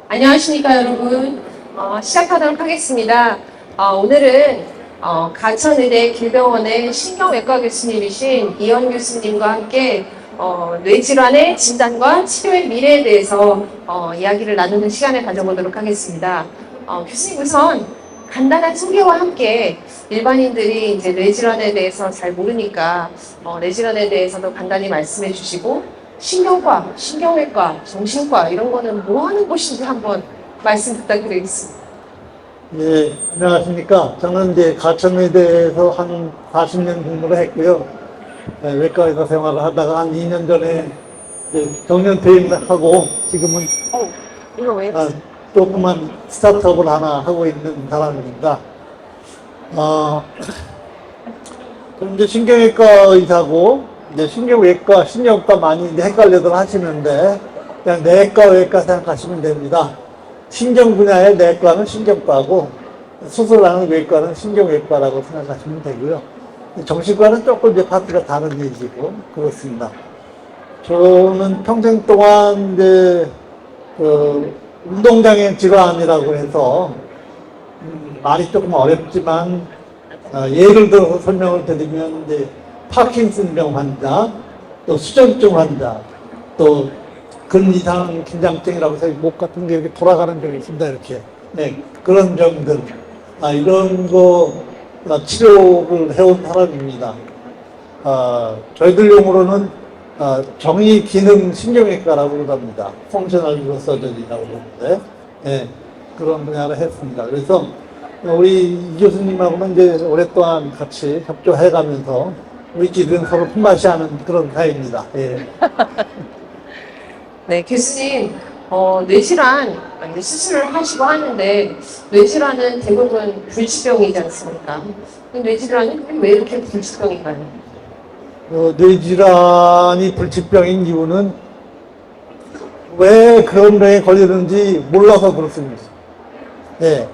안녕하십니까 여러분. 시작하도록 하겠습니다. 오늘은 가천의대 길병원의 신경외과 교수님이신 이현 교수님과 함께 뇌질환의 진단과 치료의 미래에 대해서 이야기를 나누는 시간을 가져보도록 하겠습니다. 교수님 우선 간단한 소개와 함께 일반인들이 이제 뇌질환에 대해서 잘 모르니까 뇌질환에 대해서도 간단히 말씀해 주시고 신경과, 신경외과, 정신과 이런 거는 뭐 하는 곳인지 한번 말씀 부탁드리겠습니다. 예, 안녕하십니까. 저는 이제 가천의대에서 한 40년 근무를 했고요. 외과에서 생활을 하다가 한 2년 전에 정년 퇴임하고 지금은 이거 왜? 조그만 스타트업을 하나 하고 있는 사람입니다. 저는 이제 신경외과 의사고, 이제 신경외과, 신경과 많이 이제 헷갈려들 하시는데, 그냥 내과, 외과 생각하시면 됩니다. 신경 분야의 내과는 신경과고, 수술하는 외과는 신경외과라고 생각하시면 되고요. 정신과는 조금 이제 파트가 다른 얘기고, 그렇습니다. 저는 평생 동안 이제, 운동장애 질환이라고 해서, 말이 조금 어렵지만, 예를 들어서 설명을 드리면, 이제, 파킨슨병 환자, 또 수전증 환자, 또 근이상 긴장증이라고 해서 목 같은 게 이렇게 돌아가는 병이 있습니다. 이렇게. 네, 그런 병들. 이런 거 치료를 해온 사람입니다. 저희들 용어로는 정의기능신경외과라고 합니다. 펑셔널 뉴로서저리라고 그러는데, 네, 그런 분야를 했습니다. 그래서 우리 이 교수님하고는 이제 오랫동안 같이 협조해가면서 우리끼리는 서로 품맛이 하는 그런 사이입니다. 예. 네, 교수님, 뇌질환, 이제 수술을 하시고 하는데, 뇌질환은 대부분 불치병이지 않습니까? 뇌질환은 왜 이렇게 불치병인가요? 뇌질환이 불치병인 이유는 왜 그런 병에 걸리는지 몰라서 그렇습니다. 예.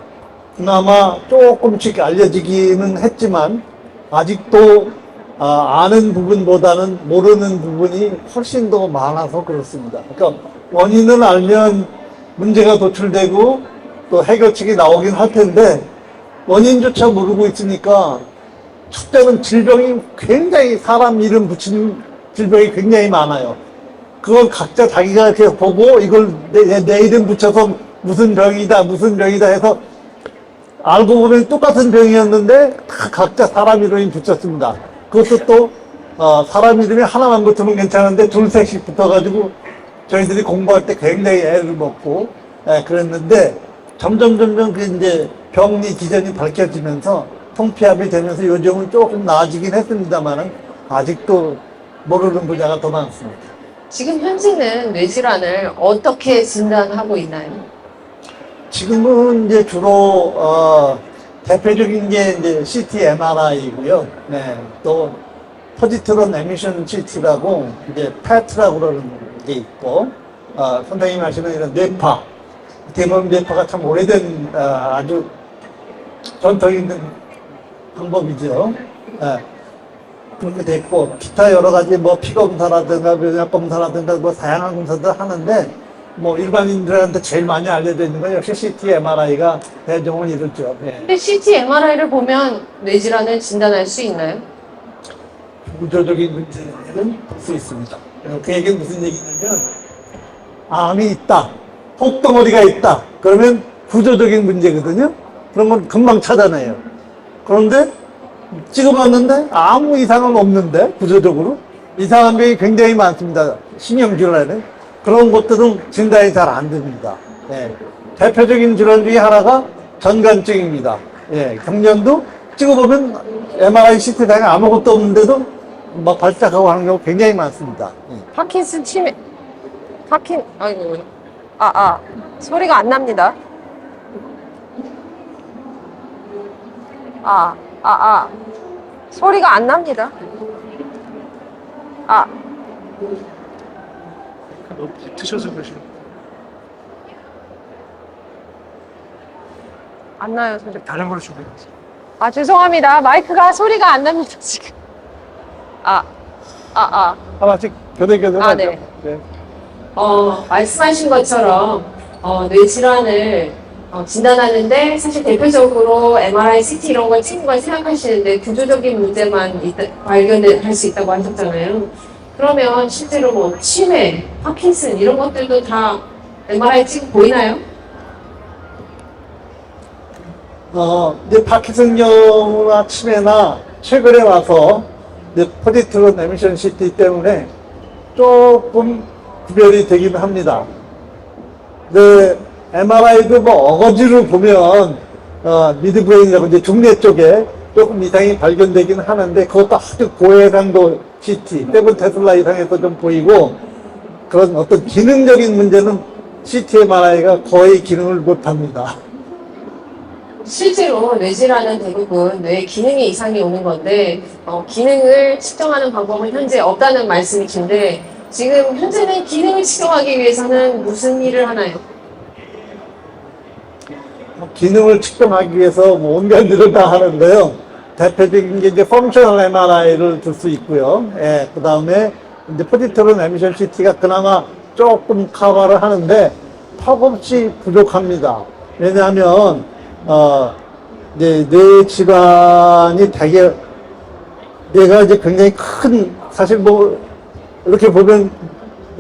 그나마 조금씩 알려지기는 했지만, 아직도 아는 부분보다는 모르는 부분이 훨씬 더 많아서 그렇습니다. 그러니까 원인을 알면 문제가 도출되고 또 해결책이 나오긴 할 텐데 원인조차 모르고 있으니까 첫째는 질병이 굉장히 사람 이름 붙인 질병이 굉장히 많아요. 그걸 각자 자기가 이렇게 보고 이걸 내 이름 붙여서 무슨 병이다 해서 알고 보면 똑같은 병이었는데 다 각자 사람 이름이 붙였습니다. 그것도 또 사람 이름이 하나만 붙으면 괜찮은데 둘셋씩 붙어가지고 저희들이 공부할 때 굉장히 애를 먹고 그랬는데 점점 그 이제 병리 기전이 밝혀지면서 통폐합이 되면서 요즘은 조금 나아지긴 했습니다만은 아직도 모르는 분야가 더 많습니다. 지금 현재는 뇌질환을 어떻게 진단하고 있나요? 지금은 이제 주로 대표적인 게 이제 CT, MRI이고요. 네, 또 포지트론 에미션 CT라고 이제 PET라고 그러는 게 있고, 선생님이 하시는 이런 뇌파, 대부분 뇌파가 참 오래된 아주 전통 있는 방법이죠. 그렇게 됐고, 기타 여러 가지 뭐 피검사라든가 면역 검사라든가 뭐 다양한 검사들 하는데. 뭐 일반인들한테 제일 많이 알려져 있는 건 역시 CT, MRI가 대종을 이루죠. 예. 근데 CT, MRI를 보면 뇌질환을 진단할 수 있나요? 구조적인 문제는 볼 수 있습니다. 그 얘기는 무슨 얘기냐면 암이 있다, 혹덩어리가 있다. 그러면 구조적인 문제거든요. 그런 건 금방 찾아내요. 그런데 찍어봤는데 아무 이상은 없는데 구조적으로 이상한 병이 굉장히 많습니다. 신경질환에. 그런 것들은 진단이 잘 안 됩니다. 예. 대표적인 질환 중에 하나가 전간증입니다. 예. 경련도 찍어보면 MRI, CT상에 아무것도 없는데도 막 발작하고 하는 경우 굉장히 많습니다. 예. 파킨슨 치매, 아이고, 소리가 안 납니다. 소리가 안 납니다. 드셔서 그러시면 안 나요, 소리. 다른 걸로 준비해서. 죄송합니다. 마이크가 소리가 안 납니다, 지금. 하나씩 교대교대 네. 말씀하신 것처럼 뇌 질환을 진단하는데 사실 대표적으로 MRI, CT 이런 걸 찍는 걸 생각하시는데 구조적인 문제만 발견할 수 있다고 하셨잖아요. 그러면 실제로 뭐 치매, 파킨슨 이런 것들도 다 MRI 찍고 보이나요? 이제 파킨슨경이나 치매나 최근에 와서 이제 포지트론 에미션 CT 때문에 조금 구별이 되긴 합니다. 근데 MRI도 뭐 어거지로 보면 미드브레인이라고 이제 중뇌 쪽에 조금 이상이 발견되긴 하는데 그것도 아주 고해상도 CT, 7 테슬라 이상에서 좀 보이고 그런 어떤 기능적인 문제는 CT MRI가 거의 기능을 못합니다. 실제로 뇌질환은 대부분 뇌 기능에 이상이 오는 건데 기능을 측정하는 방법은 현재 없다는 말씀이신데 지금 현재는 기능을 측정하기 위해서는 무슨 일을 하나요? 기능을 측정하기 위해서 뭐 온갖 일을 다 하는데요. 대표적인 게 이제 펑셔널 MRI를 줄 수 있고요. 예, 그 다음에 이제 포지트론 에미션 CT가 그나마 조금 커버를 하는데 턱없이 부족합니다. 왜냐하면 이제 뇌 질환이 되게 뇌가 이제 굉장히 큰 사실 뭐 이렇게 보면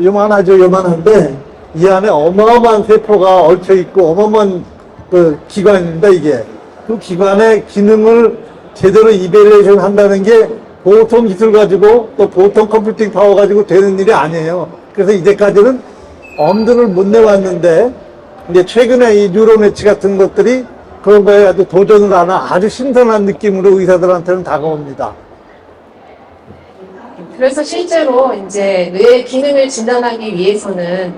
요만하죠, 요만한데 이 안에 어마어마한 세포가 얽혀 있고 어마어마한 그 기관입니다. 이게 그 기관의 기능을 제대로 이벨레이션 한다는 게 보통 기술 가지고 또 보통 컴퓨팅 파워 가지고 되는 일이 아니에요. 그래서 이제까지는 엄두를 못 내왔는데 이제 최근에 이 뉴로매치 같은 것들이 그런 거에 아주 도전을 하는 아주 신선한 느낌으로 의사들한테는 다가옵니다. 그래서 실제로 이제 뇌 기능을 진단하기 위해서는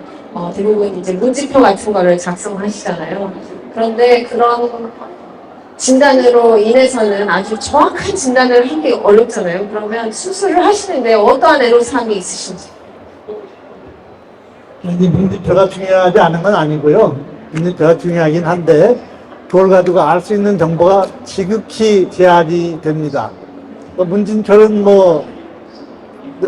대부분 이제 문지표 같은 거를 작성하시잖아요. 그런데 그런 진단으로 인해서는 아주 정확한 진단을 하기 어렵잖아요. 그러면 수술을 하시는데 어떠한 애로사항이 있으신지? 이 문지표가 중요하지 않은 건 아니고요. 문지표가 중요하긴 한데 그걸 가지고 알 수 있는 정보가 지극히 제한이 됩니다. 문진표는 뭐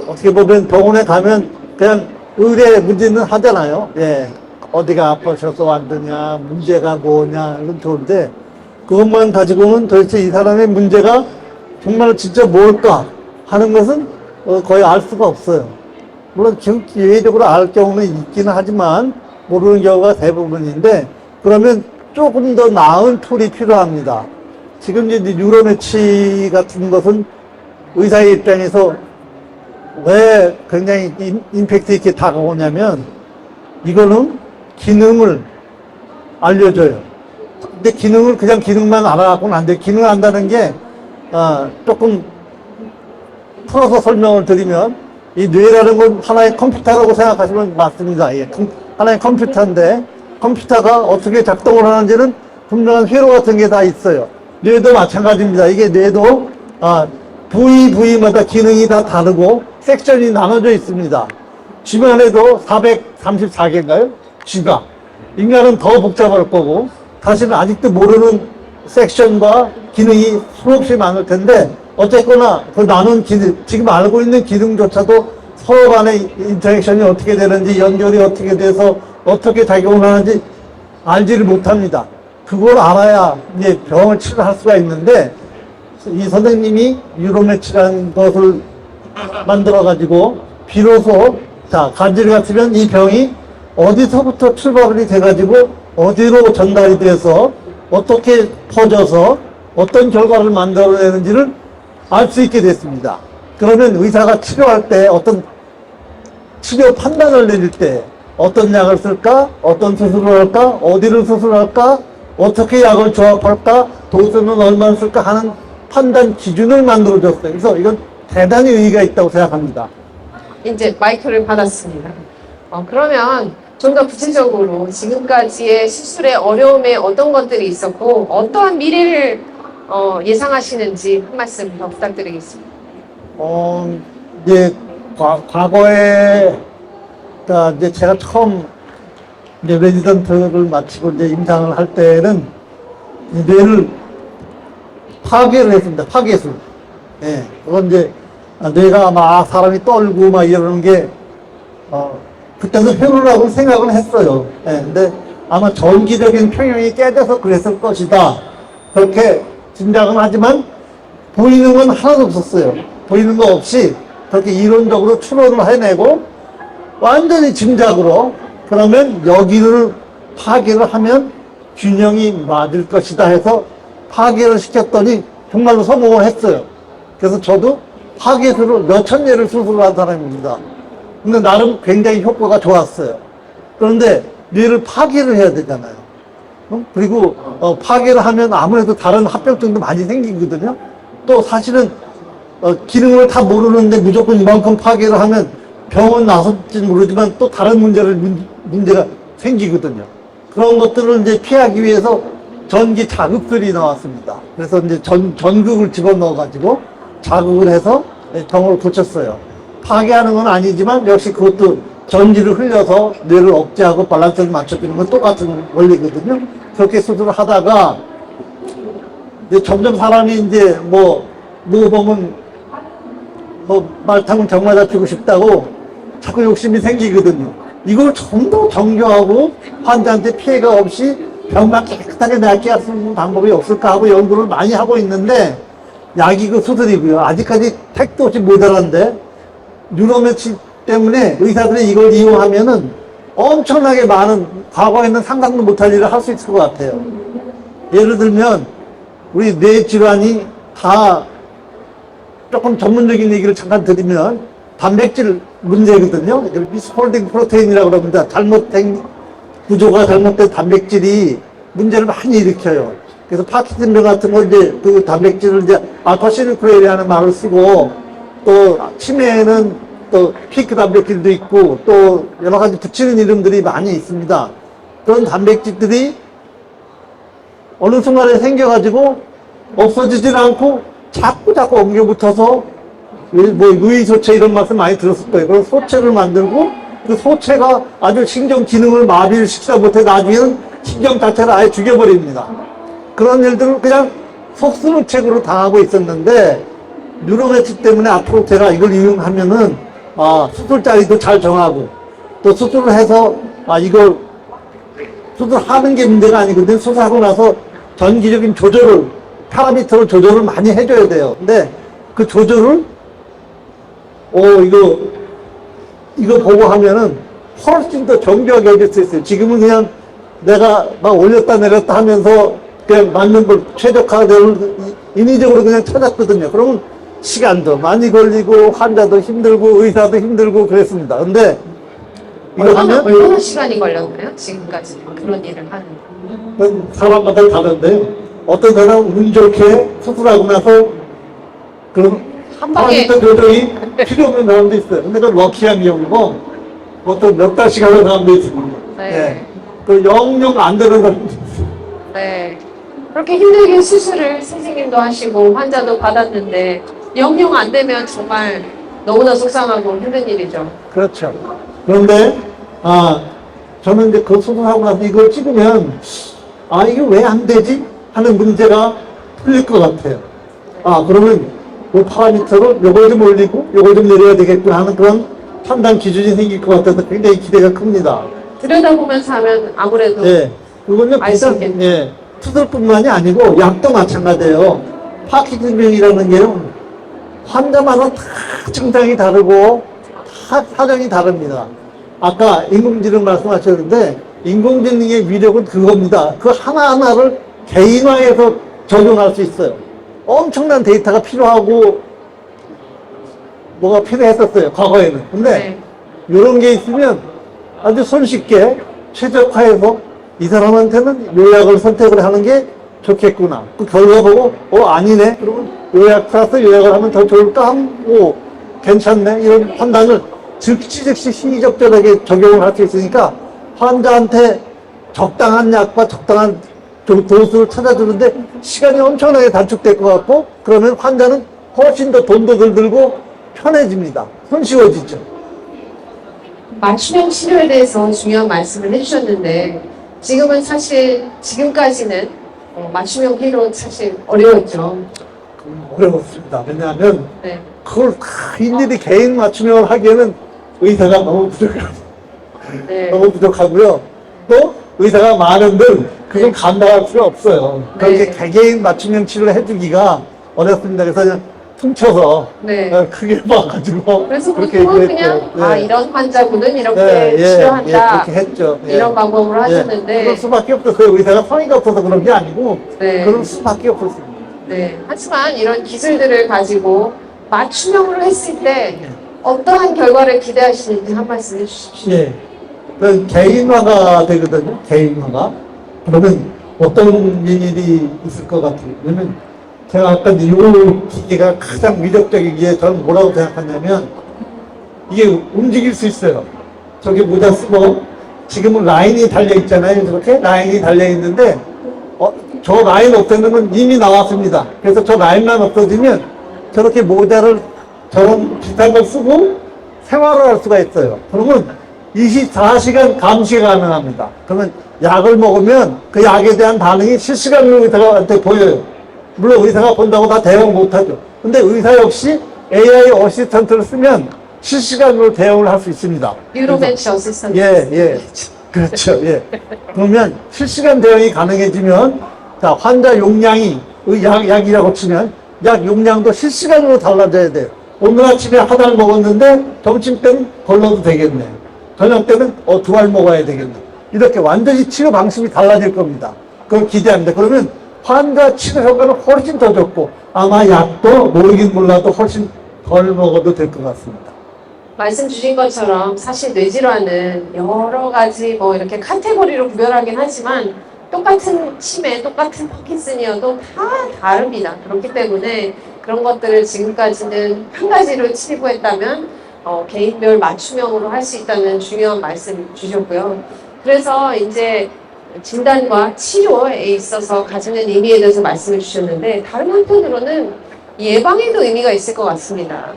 어떻게 보면 병원에 가면 그냥 의뢰 문제는 하잖아요. 예. 어디가 아파셔서 왔느냐, 문제가 뭐냐, 이런 좋은데, 그것만 가지고는 도대체 이 사람의 문제가 정말 진짜 뭘까 하는 것은 거의 알 수가 없어요. 물론 기회적으로 알 경우는 있기는 하지만, 모르는 경우가 대부분인데, 그러면 조금 더 나은 툴이 필요합니다. 지금 이제 뉴로매치 같은 것은 의사의 입장에서 왜 굉장히 임팩트 있게 다가오냐면 이거는 기능을 알려줘요. 근데 기능을 그냥 기능만 알아갖고는 안 돼요. 기능을 안다는 게 조금 풀어서 설명을 드리면 이 뇌라는 건 하나의 컴퓨터라고 생각하시면 맞습니다. 예. 하나의 컴퓨터인데 컴퓨터가 어떻게 작동을 하는지는 분명한 회로 같은 게 다 있어요. 뇌도 마찬가지입니다. 이게 뇌도 부위마다 기능이 다 다르고 섹션이 나눠져 있습니다. 쥐만 해도 434개인가요? 쥐가. 인간은 더 복잡할 거고 사실은 아직도 모르는 섹션과 기능이 수없이 많을 텐데 어쨌거나 그 나눈 기능, 지금 알고 있는 기능조차도 서로 간의 인터랙션이 어떻게 되는지 연결이 어떻게 돼서 어떻게 작용을 하는지 알지를 못합니다. 그걸 알아야 이제 병을 치료할 수가 있는데 이 선생님이 뉴로매치라는 것을 만들어가지고 비로소 간질 같으면 이 병이 어디서부터 출발이 돼가지고 어디로 전달이 돼서 어떻게 퍼져서 어떤 결과를 만들어내는지를 알 수 있게 됐습니다. 그러면 의사가 치료할 때 어떤 치료 판단을 내릴 때 어떤 약을 쓸까? 어떤 수술을 할까? 어디를 수술할까? 어떻게 약을 조합할까? 도수는 얼마나 쓸까? 하는 판단 기준을 만들어줬어요. 그래서 이건 대단히 의의가 있다고 생각합니다. 이제 마이크를 받았습니다. 그러면 좀 더 구체적으로 지금까지의 수술의 어려움에 어떤 것들이 있었고 어떠한 미래를 예상하시는지 한 말씀 더 부탁드리겠습니다. 이제 과거에 이제 제가 처음 이제 레지던트를 마치고 이제 임상을 할 때는 뇌를 파괴를 했습니다. 파괴술. 예. 그건 이제 뇌가 막 사람이 떨고 막 이러는 게 그때도 효율이라고 생각을 했어요. 예. 근데 아마 전기적인 평형이 깨져서 그랬을 것이다. 그렇게 짐작은 하지만 보이는 건 하나도 없었어요. 보이는 거 없이 그렇게 이론적으로 추론을 해내고 완전히 짐작으로 그러면 여기를 파괴를 하면 균형이 맞을 것이다 해서 파괴를 시켰더니 정말로 성공을 했어요. 그래서 저도 파괴술을 몇천 예를 수술한 사람입니다. 근데 나름 굉장히 효과가 좋았어요. 그런데 뇌를 파괴를 해야 되잖아요. 그리고 파괴를 하면 아무래도 다른 합병증도 많이 생기거든요. 또 사실은 기능을 다 모르는데 무조건 이만큼 파괴를 하면 병원 나설지 모르지만 또 다른 문제가 생기거든요. 그런 것들을 이제 피하기 위해서 전기 자극술이 나왔습니다. 그래서 이제 전극을 집어넣어가지고 자극을 해서 병을 고쳤어요. 파괴하는 건 아니지만 역시 그것도 전기를 흘려서 뇌를 억제하고 밸런스를 맞춰주는 건 똑같은 원리거든요. 그렇게 수술을 하다가 이제 점점 사람이 이제 뭐 보면 말 타면 정마다 피고 싶다고 자꾸 욕심이 생기거든요. 이걸 좀 더 정교하고 환자한테 피해가 없이 병만 깨끗하게 낫게 할 수 있는 방법이 없을까 하고 연구를 많이 하고 있는데 약이고 수술이고요. 아직까지 택도 없이 모자란데 뉴로매치 때문에 의사들이 이걸 이용하면은 엄청나게 많은 과거에는 상상도 못할 일을 할 수 있을 것 같아요. 예를 들면 우리 뇌 질환이 다 조금 전문적인 얘기를 잠깐 드리면 단백질 문제거든요. 미스폴딩 프로테인이라고 그럽니다. 구조가 잘못된 단백질이 문제를 많이 일으켜요. 그래서 파킨슨병 같은 거 이제 그 단백질을 이제 알파시누클레인이라는 말을 쓰고 또 치매에는 또 피크 단백질도 있고 또 여러 가지 붙이는 이름들이 많이 있습니다. 그런 단백질들이 어느 순간에 생겨가지고 없어지질 않고 자꾸 엉겨 붙어서 뭐 유의소체 이런 말씀 많이 들었을 거예요. 그런 소체를 만들고 그 소체가 아주 신경 기능을 마비를 시키다 못해 나중에는 신경 자체를 아예 죽여버립니다. 그런 일들을 그냥 속쓰는 책으로 당하고 있었는데 뉴로매치 때문에 앞으로 제가 이걸 이용하면은 수술 자리도 잘 정하고 또 수술을 해서 이걸 수술하는 게 문제가 아니거든요. 수술하고 나서 전기적인 조절을 파라미터를 조절을 많이 해줘야 돼요. 근데 그 조절을 이거 보고 하면은 훨씬 더 정교하게 해줄 수 있어요. 지금은 그냥 내가 막 올렸다 내렸다 하면서 그냥 맞는 걸 최적화되는 인위적으로 그냥 찾았거든요. 그러면 시간도 많이 걸리고 환자도 힘들고 의사도 힘들고 그랬습니다. 근데 이거 하면 얼마나 시간이 걸렸나요? 지금까지 그런 일을 하는 그건 사람마다 다른데요. 어떤 사람은 운 좋게 수술하고 나서 그런 한 방에 파라미터 조정이 필요 없는 사람도 있어요. 근데 그건 럭키한 경우고 어떤 몇 달씩 하는 사람도 있습니다. 네. 그 영영 안 되는 사람도 있어요. 네. 그렇게 힘들게 수술을 선생님도 하시고 환자도 받았는데 영영 안 되면 정말 너무나 속상하고 힘든 일이죠. 그렇죠. 그런데 저는 이제 그 수술하고 나서 이걸 찍으면 이게 왜 안 되지? 하는 문제가 풀릴 것 같아요. 그러면 그 파라미터를 요걸 좀 올리고 요걸 좀 내려야 되겠구나 하는 그런 판단 기준이 생길 것 같아서 굉장히 기대가 큽니다. 들여다보면서 하면 아무래도 그거는 알수 있겠네요. 수술뿐만이 아니고 약도 마찬가지예요. 파킨슨병이라는 게요. 환자마다 다 증상이 다르고 다 사정이 다릅니다. 아까 인공지능 말씀하셨는데 인공지능의 위력은 그겁니다. 그 하나하나를 개인화해서 적용할 수 있어요. 엄청난 데이터가 필요하고 뭐가 필요했었어요. 과거에는. 근데 이런 게 있으면 아주 손쉽게 최적화해서 이 사람한테는 요약을 선택을 하는 게 좋겠구나. 그 결과 보고 아니네. 그러면 요약 사서 요약을 하면 더 좋을까 하면 괜찮네. 이런 판단을 즉시 시기적절하게 적용을 할 수 있으니까 환자한테 적당한 약과 적당한 도수를 찾아주는데 시간이 엄청나게 단축될 것 같고 그러면 환자는 훨씬 더 돈도 덜 들고 편해집니다. 손쉬워지죠. 맞춤형 치료에 대해서 중요한 말씀을 해주셨는데 지금까지는 맞춤형 치료 사실 어려웠죠. 어려웠습니다. 왜냐하면 네. 그걸 다 일일이 개인 맞춤형을 하기에는 의사가 너무 부족합니다. 네. 너무 부족하고요. 또 의사가 많은들 그건 감당할 수가 없어요. 그렇게 네. 개개인 맞춤형 치료를 해주기가 어렵습니다. 그래서 그냥 퉁쳐서 네. 크게 봐가지고 그래서 그렇게 보통은 얘기했죠. 그냥 아 이런 환자분은 이렇게 예, 치료한다 그렇게 했죠. 예. 이런 방법으로 하셨는데 그럴 수밖에 없어요. 그 의사가 성의가 없어서 그런 게 아니고 네. 그럴 수밖에 없었습니다. 네. 하지만 이런 기술들을 가지고 맞춤형으로 했을 때 어떠한 결과를 기대하시는지 한 말씀 해주십시오. 예. 그 개인화가 되거든요. 개인화가. 그러면 어떤 일이 있을 것 같아요. 왜냐면 제가 아까 이 기계가 가장 위력적인 게 저는 뭐라고 생각하냐면 이게 움직일 수 있어요. 저기 모자 쓰고 지금은 라인이 달려 있잖아요. 이렇게 라인이 달려 있는데 저 라인 없애는 건 이미 나왔습니다. 그래서 저 라인만 없어지면 저렇게 모자를 저런 비슷한 걸 쓰고 생활을 할 수가 있어요. 그러면 24시간 감시가 가능합니다. 그러면 약을 먹으면 그 약에 대한 반응이 실시간으로 의사한테 보여요. 물론 의사가 본다고 다 대응 못하죠. 근데 의사 역시 AI 어시스턴트를 쓰면 실시간으로 대응을 할 수 있습니다. 뉴로벤치 어시스턴트. 예. 그렇죠. 예. 그러면 실시간 대응이 가능해지면 자, 환자 용량이 약이라고 치면 약 용량도 실시간으로 달라져야 돼요. 오늘 아침에 하나를 먹었는데 점심 때는 걸러도 되겠네. 저녁 때는 두 알 먹어야 되겠네. 이렇게 완전히 치료 방식이 달라질 겁니다. 그걸 기대합니다. 그러면 환자 치료 효과는 훨씬 더 좋고 아마 약도 모르긴 몰라도 훨씬 덜 먹어도 될 것 같습니다. 말씀 주신 것처럼 사실 뇌질환은 여러 가지 뭐 이렇게 카테고리로 구별하긴 하지만 똑같은 치매, 똑같은 파킨슨이어도 다 다릅니다. 그렇기 때문에 그런 것들을 지금까지는 한 가지로 치부했다면 개인별 맞춤형으로 할 수 있다는 중요한 말씀 주셨고요. 그래서 이제 진단과 치료에 있어서 가지는 의미에 대해서 말씀을 주셨는데 다른 한편으로는 예방에도 의미가 있을 것 같습니다.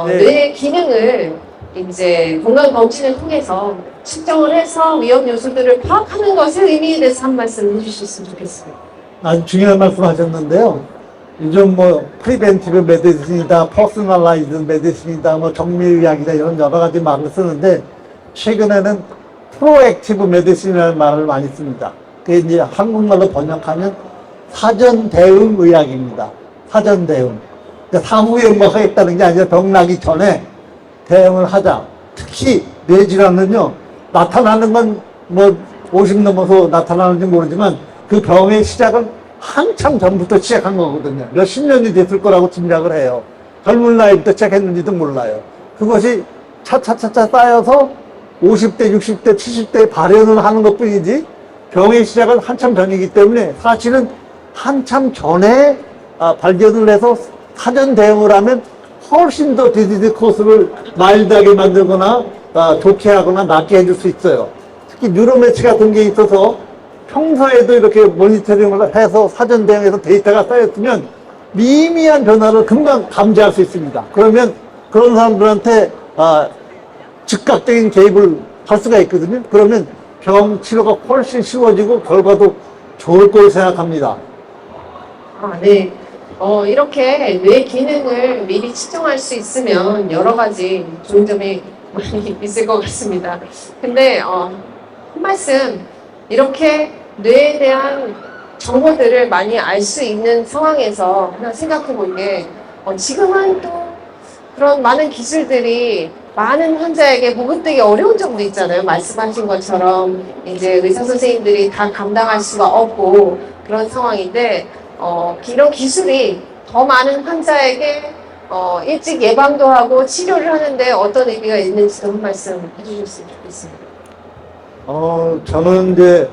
네. 뇌의 기능을 이제 건강검진을 통해서 측정을 해서 위험 요소들을 파악하는 것의 의미에 대해서 한 말씀 해주셨으면 좋겠습니다. 아주 중요한 말씀 하셨는데요. 요즘 뭐 프리벤티브 메디슨이다, 퍼스널라이즈 메디슨이다, 뭐 정밀의학이다 이런 여러 가지 말을 쓰는데 최근에는 프로액티브 메디슨이라는 말을 많이 씁니다. 그게 이제 한국말로 번역하면 사전 대응 의학입니다. 사전 대응. 그러니까 사후에 뭐 하겠다는 게 아니라 병 나기 전에 대응을 하자. 특히 뇌질환은요, 나타나는 건 뭐 50 넘어서 나타나는지 모르지만 그 병의 시작은 한참 전부터 시작한 거거든요. 몇십 년이 됐을 거라고 짐작을 해요. 젊은 나이부터 시작했는지도 몰라요. 그것이 차차차차 쌓여서 50대, 60대, 70대에 발현을 하는 것 뿐이지 병의 시작은 한참 전이기 때문에 사실은 한참 전에 발견을 해서 사전 대응을 하면 훨씬 더 디지즈 코스를 마일드하게 만들거나 좋게 하거나 낫게 해줄 수 있어요. 특히 뉴로매치 같은 게 있어서 평소에도 이렇게 모니터링을 해서 사전 대응해서 데이터가 쌓였으면 미미한 변화를 금방 감지할 수 있습니다. 그러면 그런 사람들한테 즉각적인 개입을 할 수가 있거든요. 그러면 병 치료가 훨씬 쉬워지고 결과도 좋을 거로 생각합니다. 네. 이렇게 뇌 기능을 미리 측정할 수 있으면 여러 가지 좋은 점이 많이 있을 것 같습니다. 근데 한 말씀 이렇게 뇌에 대한 정보들을 많이 알 수 있는 상황에서 하나 생각해 본 게 지금은 또 그런 많은 기술들이 많은 환자에게 보급되기 어려운 점도 있잖아요. 말씀하신 것처럼 이제 의사 선생님들이 다 감당할 수가 없고 그런 상황인데 이런 기술이 더 많은 환자에게 일찍 예방도 하고 치료를 하는데 어떤 의미가 있는지도 한 말씀 해주셨으면 좋겠습니다. 저는 이제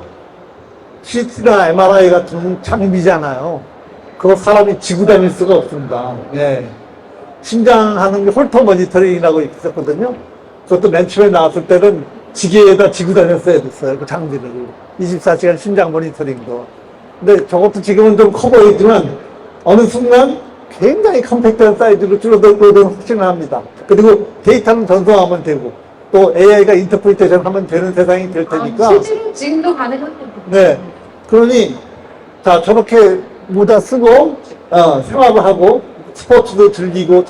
CT나 MRI 같은 장비잖아요. 그거 사람이 지고 다닐 수가 없습니다. 예. 심장 하는 게 홀터 모니터링이라고 있었거든요. 그것도 맨 처음에 나왔을 때는 지게에다 지고 다녔어야 됐어요. 그 장비를. 24시간 심장 모니터링도. 근데 저것도 지금은 좀 커 보이지만 어느 순간 굉장히 컴팩트한 사이즈로 줄어들고 확신을 합니다. 그리고 데이터는 전송하면 되고 또 AI가 인터프리테이션 하면 되는 세상이 될 테니까. 실제로 지금도 가능합니다. 네. 그러니 자 저렇게 모자 쓰고 생활을 하고 스포츠도 즐기고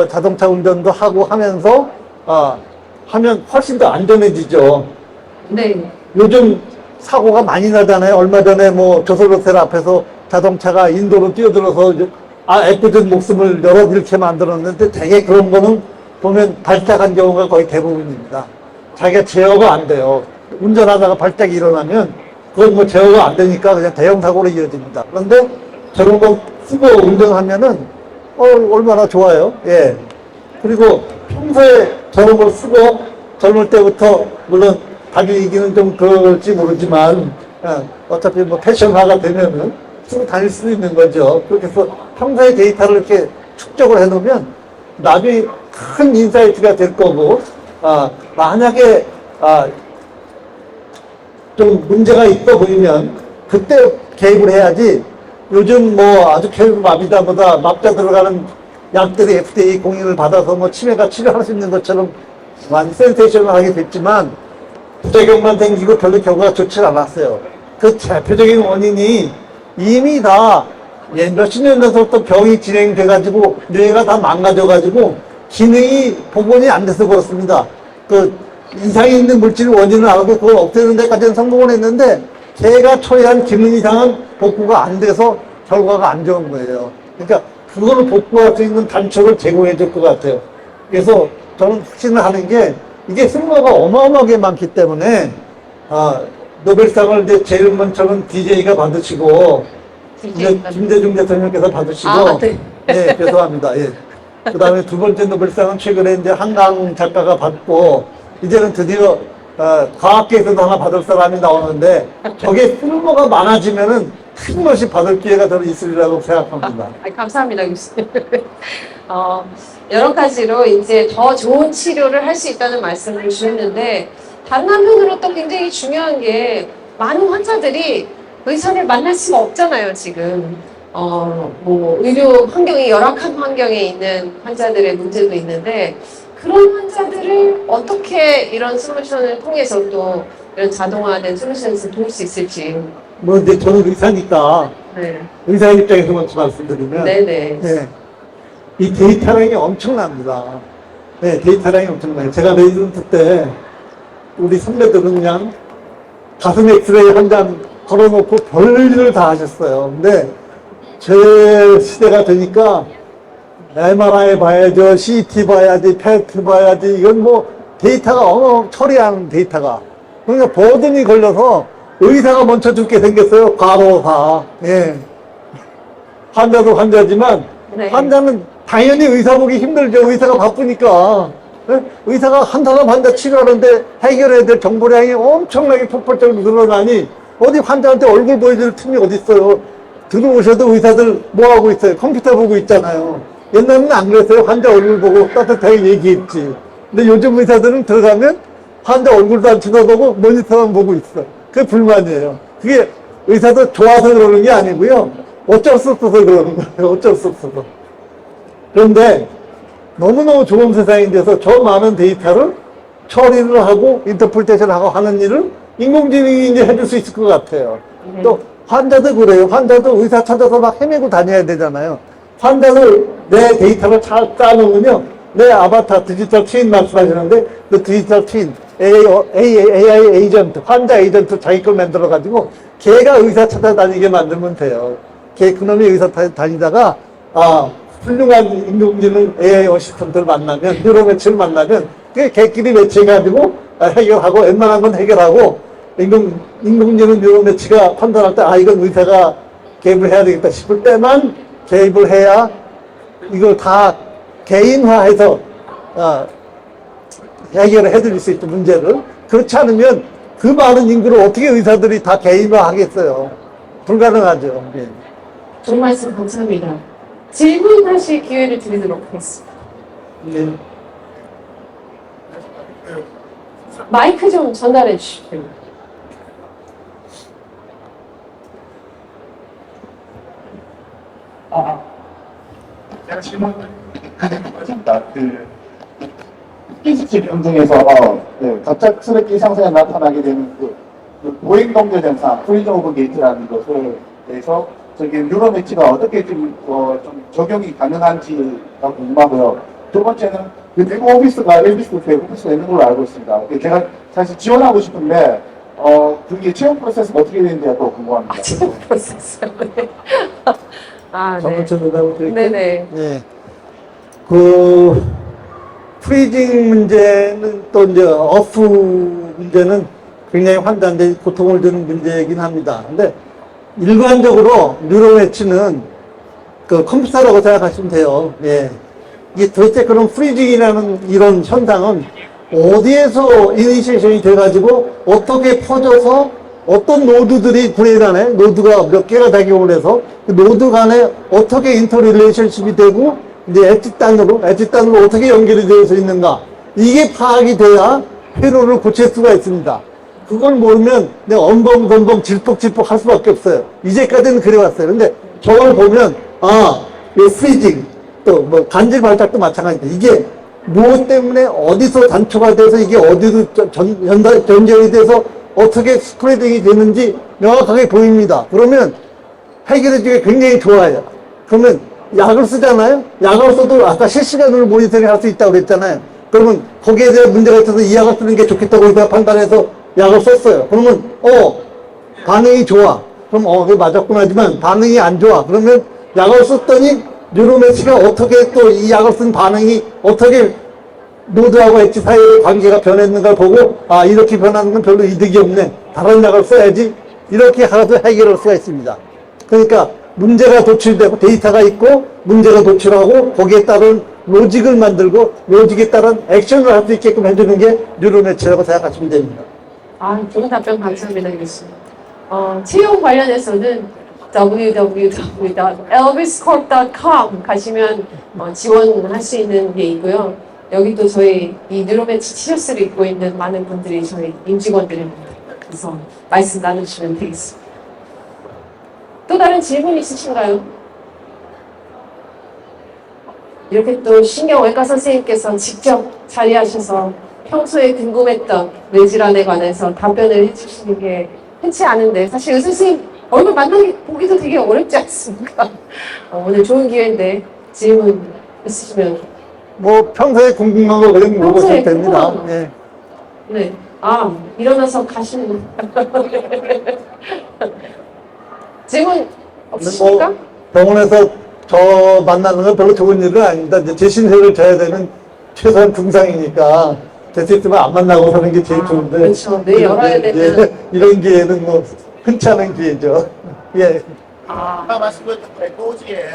자동차 운전도 하고 하면서 하면 훨씬 더 안전해지죠. 네. 요즘 사고가 많이 나잖아요. 얼마 전에 뭐 조선호텔 앞에서 자동차가 인도로 뛰어들어서 애꿎은 목숨을 여러 잃게 만들었는데 되게 그런 거는 보면 발작한 경우가 거의 대부분입니다. 자기가 제어가 안 돼요. 운전하다가 발작이 일어나면 그건 뭐 제어가 안 되니까 그냥 대형 사고로 이어집니다. 그런데 저런 거 쓰고 운전하면은 얼마나 좋아요. 예. 그리고 평소에 저런 걸 쓰고 젊을 때부터 물론 다니기는 좀 그럴지 모르지만 어차피 뭐 패션화가 되면은 쓰고 다닐 수 있는 거죠. 그렇게 해서 평소에 데이터를 이렇게 축적을 해놓으면 나중에 큰 인사이트가 될 거고 만약에 좀 문제가 있어 보이면 그때 개입을 해야지. 요즘 뭐 아주 켈마비다보다 납자 들어가는 약들이 FDA 공인을 받아서 뭐 치매가 치료할 수 있는 것처럼 많이 센세이션하게 됐지만 부작용만 생기고 별로 결과가 좋지 않았어요. 그 대표적인 원인이 이미 다 몇십 년 전부터 병이 진행돼가지고 뇌가 다 망가져가지고 기능이 복원이 안 돼서 그렇습니다. 그 이상이 있는 물질 원인을 알고 그걸 없애는 데까지는 성공을 했는데 걔가 초래한 기능 이상은 복구가 안 돼서 결과가 안 좋은 거예요. 그러니까 그거를 복구할 수 있는 단초를 제공해 줄 것 같아요. 그래서 저는 확신을 하는 게 이게 쓸모가 어마어마하게 많기 때문에 노벨상을 이제 제일 먼저는 DJ가 받으시고 이제 김대중 대통령께서 받으시고 네. 네, 죄송합니다. 예. 그 다음에 두 번째 노벨상은 최근에 이제 한강 작가가 받고 이제는 드디어 과학계에서도 하나 받을 사람이 나오는데 저게 쓸모가 많아지면은 큰 것이 받을 기회가 더 있으리라고 생각합니다. 감사합니다, 교수님. 여러 가지로 이제 더 좋은 치료를 할 수 있다는 말씀을 주셨는데, 다른 한편으로 또 굉장히 중요한 게, 많은 환자들이 의사를 만날 수가 없잖아요, 지금. 뭐, 의료 환경이 열악한 환경에 있는 환자들의 문제도 있는데, 그런 환자들을 어떻게 이런 솔루션을 통해서 또 이런 자동화된 솔루션에서 도울 수 있을지. 뭐, 이제 저는 의사니까, 네. 의사 입장에서 먼저 말씀드리면, 네네. 네. 이 데이터량이 엄청납니다. 네, 데이터량이 엄청나요. 제가 레지던트 때, 우리 선배들은 그냥 가슴 엑스레이 한 장 걸어놓고 별일을 다 하셨어요. 근데 제 시대가 되니까 MRI 봐야죠, CT 봐야지, PET 봐야지, 이건 뭐 데이터가 처리하는 데이터가. 그러니까 버든이 걸려서 의사가 먼저 죽게 생겼어요. 과로사. 예. 환자도 환자지만 네. 환자는 당연히 의사 보기 힘들죠. 의사가 바쁘니까. 예? 의사가 한 사람 환자 치료하는데 해결해야 될 정보량이 엄청나게 폭발적으로 늘어나니 어디 환자한테 얼굴 보여줄 틈이 어디 있어요. 들어오셔도 의사들 뭐 하고 있어요? 컴퓨터 보고 있잖아요. 옛날에는 안 그랬어요. 환자 얼굴 보고 따뜻하게 얘기했지. 근데 요즘 의사들은 들어가면 환자 얼굴도 안 쳐다보고 모니터만 보고 있어. 그게 불만이에요. 그게 의사도 좋아서 그러는 게 아니고요. 어쩔 수 없어서 그러는 거예요. 어쩔 수 없어서. 그런데 너무너무 좋은 세상이 돼서 저 많은 데이터를 처리를 하고 인터프리테이션을 하고 하는 일을 인공지능이 이제 해줄 수 있을 것 같아요. 또 환자도 그래요. 환자도 의사 찾아서 막 헤매고 다녀야 되잖아요. 환자를 내 데이터를 잘 쌓아놓으면 내 아바타 디지털 트윈 말씀하시는데 그 디지털 트윈 AI 에이전트, 환자 에이전트 자기 걸 만들어가지고 걔가 의사 찾아다니게 만들면 돼요. 걔 그놈이 의사 다니다가 훌륭한 인공지능 AI 어시스턴트를 만나면 뉴로매치를 만나면 걔끼리 매치해가지고 해결하고 웬만한 건 해결하고 인공지능 뉴로매치가 판단할 때 이건 의사가 개입을 해야 되겠다 싶을 때만 개입을 해야 이걸 다 개인화해서 해결을 해드릴 수 있는 문제를. 그렇지 않으면 그 많은 인구를 어떻게 의사들이 다 개인화하겠어요. 불가능하죠. 예. 좋은 말씀 감사합니다. 질문하실 기회를 드리도록 하겠습니다. 예. 마이크 좀 전달해 주십시오. 제가 질문 맞습니다. 피지疾병 중에서 갑작스럽게 이상세가 나타나게 되는 보행동조 증상, 프리즈 오브 게이트라는 것을 대해서 저기 뉴로매치가 어떻게 좀 적용이 가능한지가 궁금하고요. 두 번째는 대구 오피스가 엘비스 오피스가 있는 걸로 알고 있습니다. 제가 사실 지원하고 싶은데 그게 채용 프로세스가 어떻게 되는지가 또 궁금합니다. 체험 프로세스. 네. 아, 네. 정원철 의사하고 드릴게요. 네네. 예. 그 프리징 문제는 또 이제 어프 문제는 굉장히 환자한테 고통을 주는 문제이긴 합니다. 근데 일반적으로 뉴로매치는 그 컴퓨터라고 생각하시면 돼요. 예. 이게 도대체 그런 프리징이라는 이런 현상은 어디에서 이니시에이션이 돼가지고 어떻게 퍼져서 어떤 노드들이 브레인 안에 노드가 몇 개가 작용을 해서 그 노드 간에 어떻게 인터릴레이션십이 되고 이제 엣지단으로 어떻게 연결이 되어 있는가 이게 파악이 돼야 회로를 고칠 수가 있습니다. 그걸 모르면 내가 엉벙벙벙 질퍽질퍽 할 수밖에 없어요. 이제까지는 그래왔어요. 근데 저걸 보면 이 프리징 또 뭐 간질 발작도 마찬가지입니다. 이게 무엇 때문에 어디서 단초가 돼서 이게 어디로 전전이 돼서 어떻게 스프레딩이 되는지 명확하게 보입니다. 그러면 해결해주기 굉장히 좋아요. 그러면 약을 쓰잖아요. 약을 써도 아까 실시간으로 모니터링 할 수 있다고 그랬잖아요. 그러면 거기에 대한 문제가 있어서 이 약을 쓰는 게 좋겠다고 해서 판단해서 약을 썼어요. 그러면 반응이 좋아. 그럼 그게 맞았구나 하지만 반응이 안 좋아. 그러면 약을 썼더니 뉴로매치가 어떻게 또 이 약을 쓴 반응이 어떻게 노드하고 엣지 사이의 관계가 변했는가 보고 이렇게 변하는 건 별로 이득이 없네. 다른 약을 써야지. 이렇게 하도 해결할 수가 있습니다. 그러니까 문제가 도출되고 데이터가 있고 문제가 도출하고 거기에 따른 로직을 만들고 로직에 따른 액션을 할 수 있게끔 해주는 게 뉴로매치라고 생각하시면 됩니다. 좋은 답변 감사합니다, 교수님. 채용 관련해서는 www.elviscorp.com 가시면 지원할 수 있는 게 있고요. 여기 또 저희 이 뉴로매치 티셔츠를 입고 있는 많은 분들이 저희 임직원들입니다. 그래서 말씀 나누시면 되겠습니다. 또 다른 질문 있으신가요? 이렇게 또 신경외과 선생님께서 직접 자리하셔서 평소에 궁금했던 뇌질환에 관해서 답변을 해주시는 게 흔치 않은데 사실 의사 선생님 얼굴 보기도 되게 어렵지 않습니까? 오늘 좋은 기회인데 질문 있으시면 뭐 평소에 궁금한 거 그냥 물어보셔도 됩니다. 궁금한 거. 예. 네. 일어나서 가시는 질문 없으십니까? 뭐 병원에서 저 만나는 건 별로 좋은 일은 아닙니다. 이제 제 신세를 져야 되는 최소한 중상이니까 될 수 있으면 안 만나고 사는 게 제일 좋은데. 그렇죠. 뇌 열어야 되면. 이런 기회는 뭐 흔치 않은 기회죠. 예. 아까 말씀드린 노지에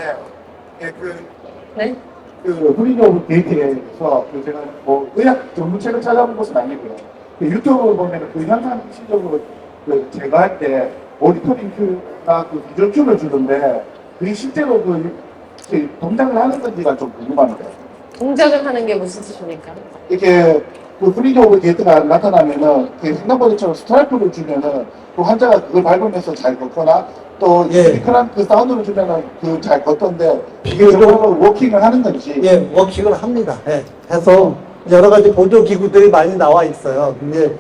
네? 프리징 오브 게이트에서 제가 뭐 의학 전문책을 찾아본 것은 아니고요. 유튜브 보면 그 현상 실적으로 제거할 때 모니터링큐나 비주얼큐를 주던데 그게 실제로 동작을 하는 건지가 좀 궁금합니다. 동작을 하는 게 무슨 뜻입니까? 이렇게 프리징 오브 게이트가 나타나면은 횡단보도처럼 스트라이프를 주면은 환자가 그걸 밟으면서 잘 걷거나 또 유니크한 사운드를 주면은 잘 걷던데 비교적으로 워킹을 하는 건지. 예, 워킹을 합니다. 예. 해서 여러 가지 보조기구들이 많이 나와 있어요. 근데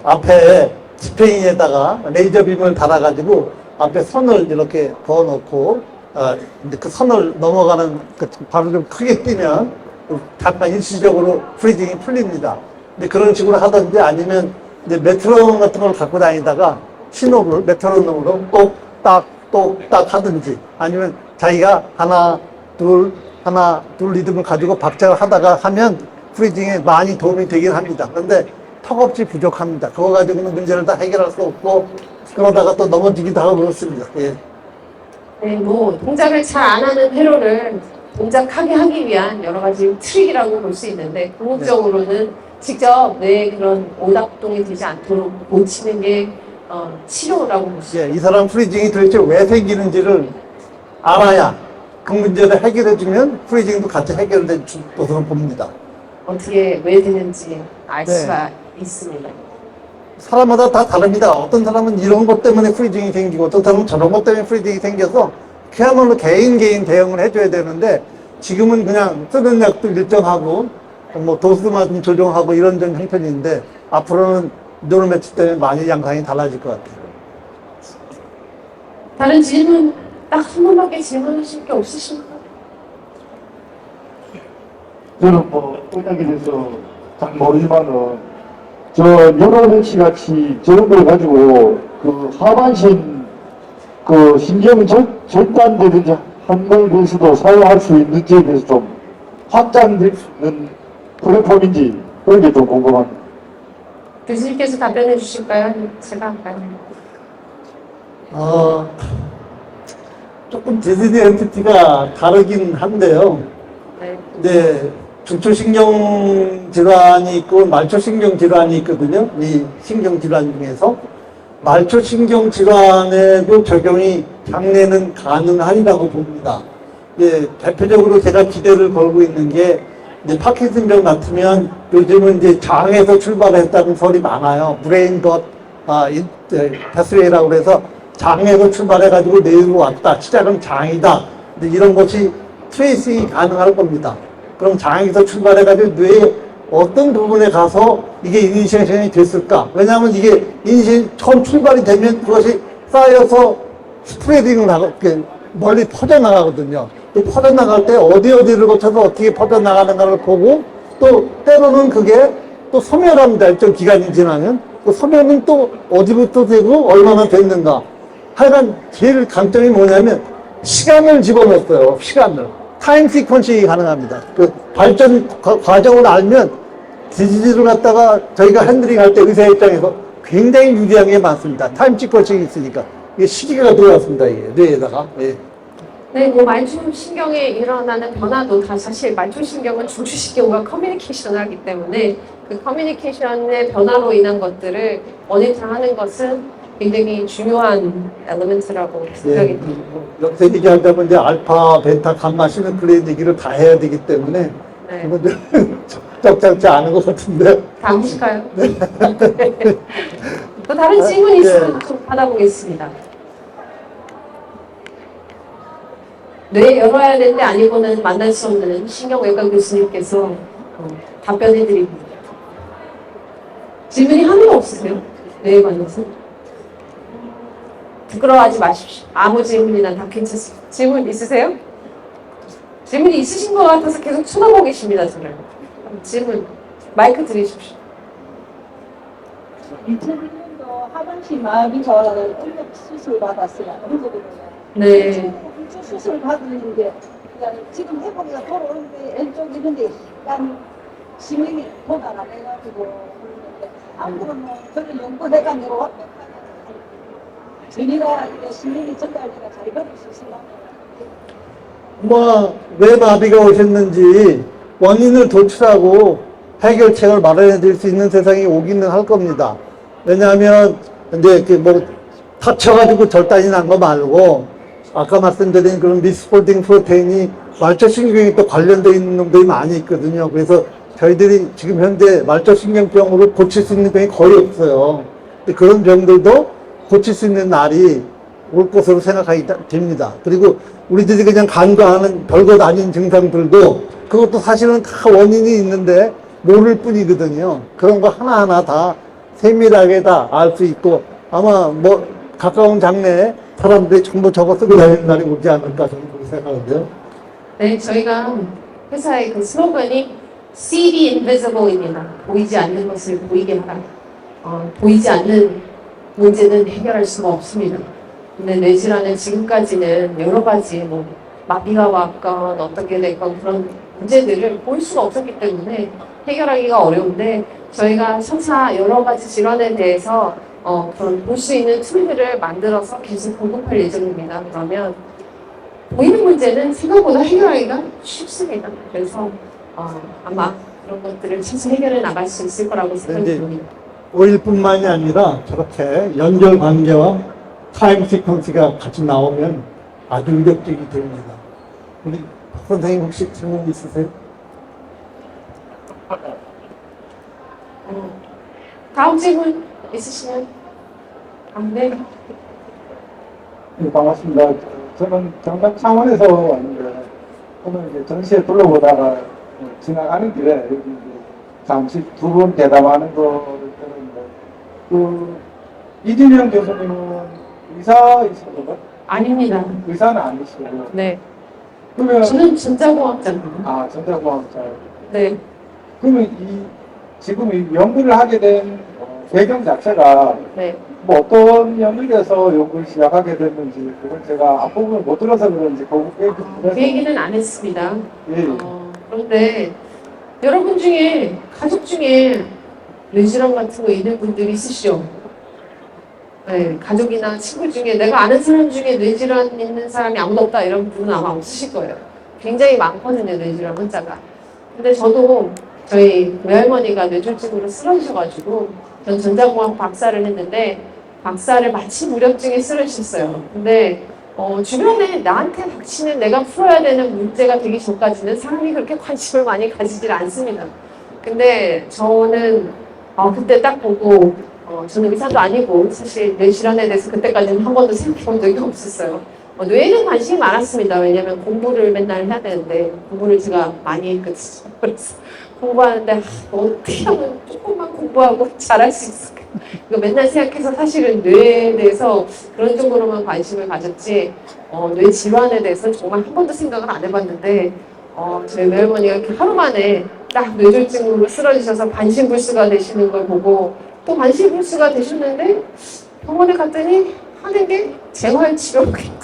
앞에 스프링에다가 레이저빔을 달아가지고 앞에 선을 이렇게 그어놓고 근데 그 선을 넘어가는 바로 좀 크게 뛰면 잠깐 일시적으로 프리징이 풀립니다. 근데 그런 식으로 하든지 아니면 이제 메트로놈 같은 걸 갖고 다니다가 신호를 메트로놈으로 똑딱 하든지 아니면 자기가 하나 둘 리듬을 가지고 박자를 하다가 하면 프리징에 많이 도움이 되긴 합니다. 그런데 턱없이 부족합니다. 그거 가지고는 문제를 다 해결할 수 없고 그러다가 또 넘어지기도 하고 그렇습니다. 예. 네, 뭐 동작을 잘 안 하는 회로를 동작하게 하기 위한 여러 가지 트릭이라고 볼 수 있는데 궁극적으로는 직접 뇌에 그런 오작동이 되지 않도록 고치는 게 치료라고 볼 수 있습니다. 이 사람 프리징이 도대체 왜 생기는지를 알아야 그 문제를 해결해주면 프리징도 같이 해결된 것으로 봅니다. 어떻게 왜 되는지 알 네. 수가 있습니다. 사람마다 다 다릅니다. 어떤 사람은 이런 것 때문에 프리징이 생기고 어떤 사람은 저런 것 때문에 프리징이 생겨서 그야말로 개인 대응을 해줘야 되는데 지금은 그냥 쓰는 약도 일정하고 뭐 도수만 좀 조정하고 이런 형편인데 앞으로는 뉴로매치 때문에 많이 양상이 달라질 것 같아요. 다른 질문 딱 한 번밖에 질문하실 게 없으십니까? 저는 뭐 의학에 대해서 잘 모르지만은 저 뉴로맥시 같이 저런 걸 가지고 그 하반신 그 신경 절단되든지 한물에서도 사용할 수 있는지에 대해서 좀 확장될 수 있는 플랫폼인지 그런 게 좀 궁금합니다. 교수님께서 답변해 주실까요? 제가 할까요? 조금 디즈니 엔티티가 다르긴 한데요. 네. 네, 중초신경 질환이 있고 말초신경 질환이 있거든요. 이 신경 질환 중에서 말초신경 질환에도 적용이 장래는 가능하리라고 봅니다. 예, 대표적으로 제가 기대를 걸고 있는 게 이제 파킨슨병 같으면 요즘은 이제 장에서 출발했다는 소리 많아요. 브레인 것 패스웨이라고 그래서 장에서 출발해가지고 뇌로 왔다. 시작은 장이다. 근데 이런 것이 트레이싱이 가능할 겁니다. 그럼 장에서 출발해가지고 뇌의 어떤 부분에 가서 이게 이니시에이션이 됐을까? 왜냐하면 이게 처음 출발이 되면 그것이 쌓여서 스프레딩을 하고 멀리 퍼져나가거든요. 또 퍼져나갈 때 어디를 거쳐서 어떻게 퍼져나가는가를 보고 또 때로는 그게 또 소멸합니다. 일정 기간이 지나면. 그 소멸은 또 어디부터 되고 얼마나 됐는가. 하여간 제일 강점이 뭐냐면 시간을 집어넣었어요. 시간을. 타임 시퀀싱이 가능합니다. 그 발전 과정을 알면 디지즈를 갖다가 저희가 핸들링 할 때 의사 입장에서 굉장히 유리한 게 많습니다. 타임 시퀀싱이 있으니까. 이게 시계가 들어왔습니다. 이게 뇌에다가. 예. 네, 뭐 말초신경에 일어나는 변화도 다 사실 말초신경은 중추신경과 커뮤니케이션을 하기 때문에 그 커뮤니케이션의 변화로 인한 것들을 모니터하는 것은 굉장히 중요한 엘리멘트라고 생각이 듭니다. 역대 얘기하자면 이제 알파, 베타, 감마, 시누클레인 얘기를 다 해야 되기 때문에 네. 적절치 않은 것 같은데. 다 하실까요? 또 다른 질문 있으면 좀 받아보겠습니다. 뇌 열어야 되는데 아니고는 만날 수 없는 신경외과 교수님께서 답변해드립니다. 질문이 하나도 없으세요? 뇌에 관해서? 부끄러워하지 마십시오. 아무 질문이나 다 괜찮습니다. 질문 있으세요? 질문이 있으신 것 같아서 계속 쳐다보고 계십니다, 저를. 질문, 마이크 드리십시오. 2001년도 하반신 마비가 응급 수술 받았어요. 네. 응급 수술 받았는데 지금 회복이 돌아오는데 왼쪽 이런데 약간 신경이 도달 안 해가지고 그러는데 앞으로 뭐 저는 연구해가지고 완벽하게 전이가 신경이 전달되가 잘 걸을 수 있을까? 왜 마비가 오셨는지 원인을 도출하고 해결책을 마련해 드릴 수 있는 세상이 오기는 할 겁니다. 왜냐하면 이제 다쳐가지고 절단이 난 거 말고 아까 말씀드린 그런 미스폴딩 프로테인이 말초신경에 또 관련되어 있는 놈들이 많이 있거든요. 그래서 저희들이 지금 현재 말초신경병으로 고칠 수 있는 병이 거의 없어요. 근데 그런 병들도 고칠 수 있는 날이 올 것으로 생각하기 됩니다. 그리고 우리들이 그냥 간과하는 별것 아닌 증상들도 그것도 사실은 다 원인이 있는데 모를 뿐이거든요. 그런 거 하나하나 다 세밀하게 다 알 수 있고 아마 가까운 장래에 사람들이 전부 저거 쓰고 다니는 날이 오지 않을까 저는 그렇게 생각하는데요. 네, 저희가 회사의 그 슬로건이 See the Invisible입니다. 보이지 않는 것을 보이게 하라. 보이지 않는 문제는 해결할 수가 없습니다. 근데 뇌질환은 지금까지는 여러 가지 마비가 왔건 어떻게 됐건 그런 문제들을 볼 수가 없었기 때문에 해결하기가 어려운데 저희가 설사 여러 가지 질환에 대해서 그런 볼 수 있는 툴들을 만들어서 계속 공급할 예정입니다. 그러면 보이는 문제는 생각보다 해결하기가 쉽습니다. 그래서 아마 그런 것들을 차차 해결해 나갈 수 있을 거라고 생각이 듭니다. 오일뿐만이 아니라 저렇게 연결 관계와 타임 시퀀스가 같이 나오면 아주 의욕적이 됩니다. 우리 박 선생님 혹시 질문 있으세요? 다음 질문 있으시면 네. 네, 반갑습니다. 저는 경남 창원에서 왔는데 오늘 이제 전시회 둘러보다가 지나가는 길에 여기 이제 잠시 두 분 대담하는 거를 들었는데 이진영 교수님은 의사이시거든요? 아닙니다. 의사는 아니시고 네. 그러면 저는 전자공학자입니다. 전자공학자. 네. 그러면 이 지금 이 연구를 하게 된 배경 자체가 네. 뭐 어떤 연구에서 연구를 시작하게 됐는지 그걸 제가 앞부분을 못 들어서 그런지 그 얘기는 안 했습니다. 예. 그런데 여러분 중에 가족 중에 뇌질환 같은 거 있는 분들이 있으시죠? 네, 가족이나 친구 중에 내가 아는 사람 중에 뇌질환 있는 사람이 아무도 없다 이런 분은 아마 없으실 거예요. 굉장히 많거든요, 뇌질환 환자가. 근데 저도 저희 외할머니가 뇌졸중으로 쓰러지셔가지고 전 전자공학 박사를 했는데 박사를 마친 무렵증에 쓰러지셨어요. 근데 주변에 나한테 닥치는 내가 풀어야 되는 문제가 되기 전까지는 사람이 그렇게 관심을 많이 가지질 않습니다. 근데 저는 그때 딱 보고 저는 의사도 아니고 사실 뇌질환에 대해서 그때까지는 한 번도 생각해 본 적이 없었어요. 뇌에는 관심이 많았습니다. 왜냐면 공부를 맨날 해야 되는데 공부를 제가 많이 했거든요. 그래서 공부하는데 어떻게 하면 조금만 공부하고 잘할 수 있을까? 이거 맨날 생각해서 사실은 뇌에 대해서 그런 쪽으로만 관심을 가졌지 뇌 질환에 대해서 정말 한 번도 생각을 안 해봤는데 저희 외할머니가 이렇게 하루 만에 딱 뇌졸중으로 쓰러지셔서 반신불수가 되시는 걸 보고 또 반신불수가 되셨는데 병원에 갔더니 하는 게 재활치료였거든요.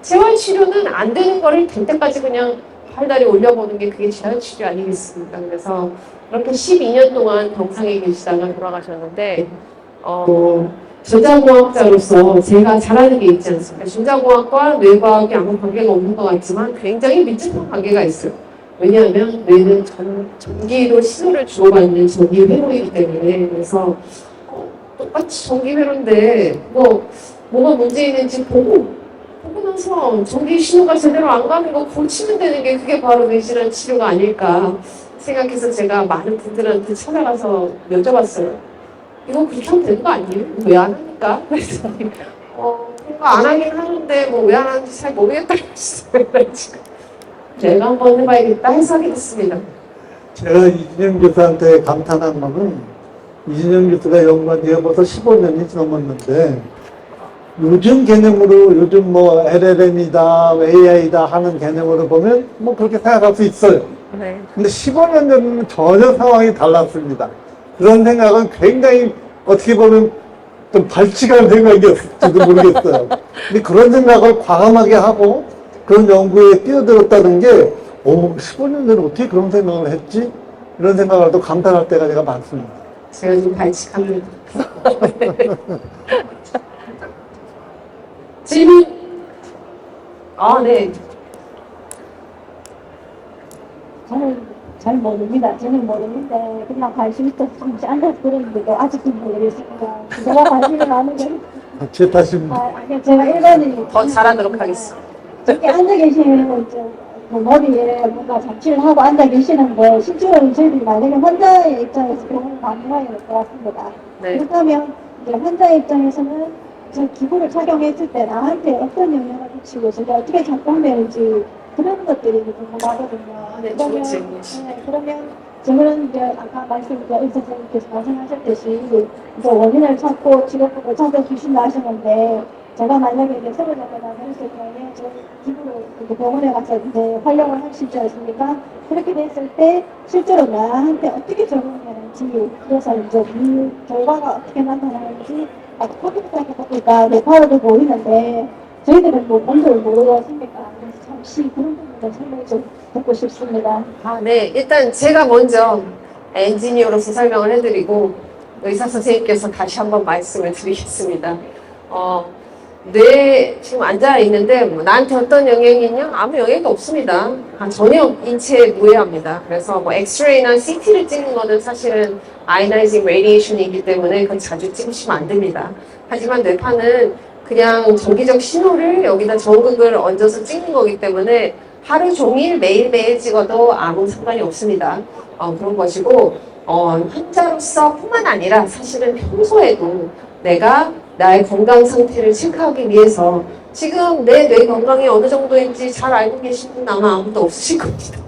재활치료는 안 되는 거를 될 때까지 그냥 팔다리 올려보는 게 그게 재활치료 아니겠습니까? 그래서 그렇게 12년 동안 병상에 계시다가 돌아가셨는데 전자공학자로서 제가 잘하는 게 있지 않습니까? 전자공학과 뇌과학이 아무 관계가 없는 것 같지만 굉장히 밀접한 관계가 있어요. 왜냐하면 뇌는 전기로 신호를 주고받는 전기 회로이기 때문에 그래서 똑같이 전기 회로인데 뭐가 문제 있는지 보고 나서 전기 신호가 제대로 안 가는 거 고치면 되는 게 그게 바로 뇌질환 치료가 아닐까 생각해서 제가 많은 분들한테 찾아가서 여쭤봤어요. 이거 그렇게 하면 되는 거 아니에요? 왜 안 합니까? 그랬더니 뭔가 안 하긴 하는데 뭐 왜 안 하는지 잘 모르겠다고 했어요. 제가 한번 해봐야겠다 해서 하게 됐습니다. 제가 이진영 교수한테 감탄한 거는 이진영 교수가 연구한 지가 벌써 15년이 넘었는데 요즘 개념으로 요즘 뭐 LLM이다 AI다 하는 개념으로 보면 뭐 그렇게 생각할 수 있어요. 네. 근데 15년 전에는 전혀 상황이 달랐습니다. 그런 생각은 굉장히 어떻게 보면 좀 발칙한 생각이었을지도 모르겠어요. 근데 그런 생각을 과감하게 하고 그런 연구에 뛰어들었다는 게 15년 전에 어떻게 그런 생각을 했지? 이런 생각을 또 감탄할 때가 제가 많습니다. 제가 좀 발칙합니다. 질문. 네. 저는 잘 모릅니다. 저는 모르는데 그냥 관심 있어서 잠시 앉아서 들었는데도 아직도 모르겠습니다. 제가 관심을 안 하게 제 탓입니다. 아니요, 제가 일반인 더 잘하도록 하겠습니다. 저기 앉아 계시는 머리에 뭔가 장치를 하고 앉아 계시는데 실제로는 저희들이 만약에 환자의 입장에서 병원을 방문하게 될 것 같습니다. 네. 그렇다면 이제 환자의 입장에서는 저 기구를 착용했을 때 나한테 어떤 영향을 미치고 제가 어떻게 작동되는지 그런 것들이 궁금하거든요. 네, 그러면, 좋은 질문이시죠. 네, 그러면 저는 이제 아까 의사 선생님께서 말씀하셨듯이 이제 원인을 찾고 치료법을 찾아주신다 하셨는데 제가 만약에 이제 쓰러졌거나 그랬을 경우에 저 기부를 이렇게 병원에 가서 이제 활용을 할 수 있지 않습니까? 그렇게 됐을 때 실제로 나한테 어떻게 적용되는지 그래서 이제 이 결과가 어떻게 나타나는지 컴퓨터에 보니까 레파워도 보이는데 저희들은 뭐 뭔지를 모르고 있으니까 그래서 잠시 그런 부분을 설명 좀 듣고 싶습니다. 네. 일단 제가 먼저 엔지니어로서 설명을 해드리고 의사 선생님께서 다시 한번 말씀을 드리겠습니다. 지금 앉아있는데 나한테 어떤 영향이 있냐? 아무 영향도 없습니다. 전혀 인체에 무해합니다. 그래서 뭐 엑스레이나 CT를 찍는 거는 사실은 아이나이징 레디에이션이 있기 때문에 그건 자주 찍으시면 안 됩니다. 하지만 뇌파는 그냥 전기적 신호를 여기다 전극을 얹어서 찍는 거기 때문에 하루 종일 매일매일 찍어도 아무 상관이 없습니다. 그런 것이고 환자로서 뿐만 아니라 사실은 평소에도 내가 나의 건강 상태를 체크하기 위해서 지금 내 뇌 건강이 어느 정도인지 잘 알고 계신 분 아마 아무도 없으실 겁니다.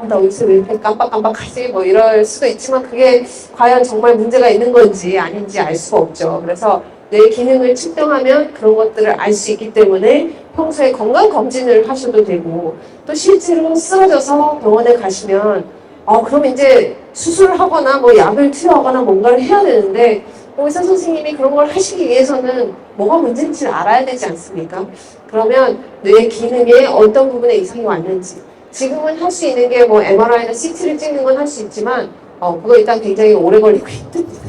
나 여기서 왜 이렇게 깜빡깜빡하지? 뭐 이럴 수도 있지만 그게 과연 정말 문제가 있는 건지 아닌지 알 수가 없죠. 그래서 뇌 기능을 측정하면 그런 것들을 알 수 있기 때문에 평소에 건강검진을 하셔도 되고 또 실제로 쓰러져서 병원에 가시면 그럼 이제 수술을 하거나 뭐 약을 투여하거나 뭔가를 해야 되는데 의사 선생님이 그런 걸 하시기 위해서는 뭐가 문제인지를 알아야 되지 않습니까? 그러면 뇌 기능에 어떤 부분에 이상이 왔는지 지금은 할 수 있는 게 뭐 MRI나 CT를 찍는 건 할 수 있지만 그거 일단 굉장히 오래 걸리고 힘듭니다.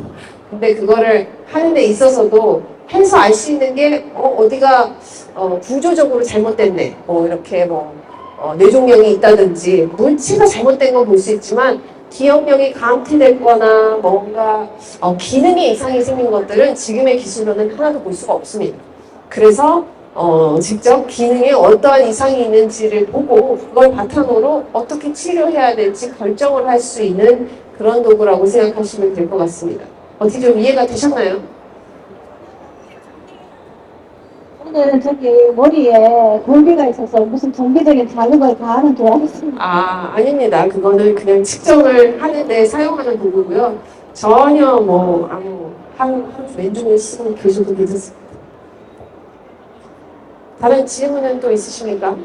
근데 그거를 하는 데 있어서도 해서 알 수 있는 게 어디가 구조적으로 잘못됐네 이렇게 뇌종양이 있다든지 물체가 잘못된 건 볼 수 있지만 기억력이 감퇴됐거나 뭔가 기능에 이상이 생긴 것들은 지금의 기술로는 하나도 볼 수가 없습니다. 그래서 직접 기능에 어떠한 이상이 있는지를 보고 그걸 바탕으로 어떻게 치료해야 될지 결정을 할 수 있는 그런 도구라고 생각하시면 될 것 같습니다. 어떻게 좀 이해가 되셨나요? 오늘 저기 머리에 골비가 있어서 무슨 정기적인 자극을 가하는 줄 알았습니다. 아닙니다. 그거는 그냥 측정을 하는데 사용하는 도구고요. 전혀 한 왼쪽에 쓰고 계셔도 괜찮습니다. 다른 질문은 또 있으십니까?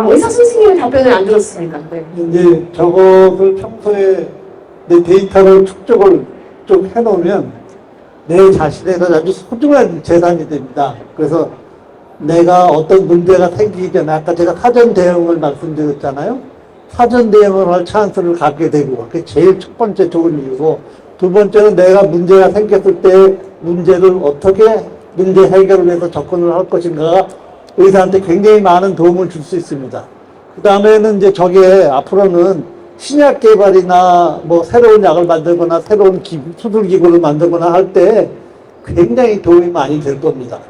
의사 선생님의 답변을 안 들었습니다. 네. 이제 저것을 평소에 내 데이터를 축적을 좀 해놓으면 내 자신에게 아주 소중한 재산이 됩니다. 그래서 내가 어떤 문제가 생기기 전에 아까 제가 사전 대응을 말씀드렸잖아요. 사전 대응을 할 찬스를 갖게 되고 그게 제일 첫 번째 좋은 이유고 두 번째는 내가 문제가 생겼을 때 문제를 어떻게 문제 해결을 해서 접근을 할 것인가가 의사한테 굉장히 많은 도움을 줄 수 있습니다. 그 다음에는 이제 저게 앞으로는 신약 개발이나 뭐 새로운 약을 만들거나 새로운 수술 기구를 만들거나 할 때 굉장히 도움이 많이 될 겁니다.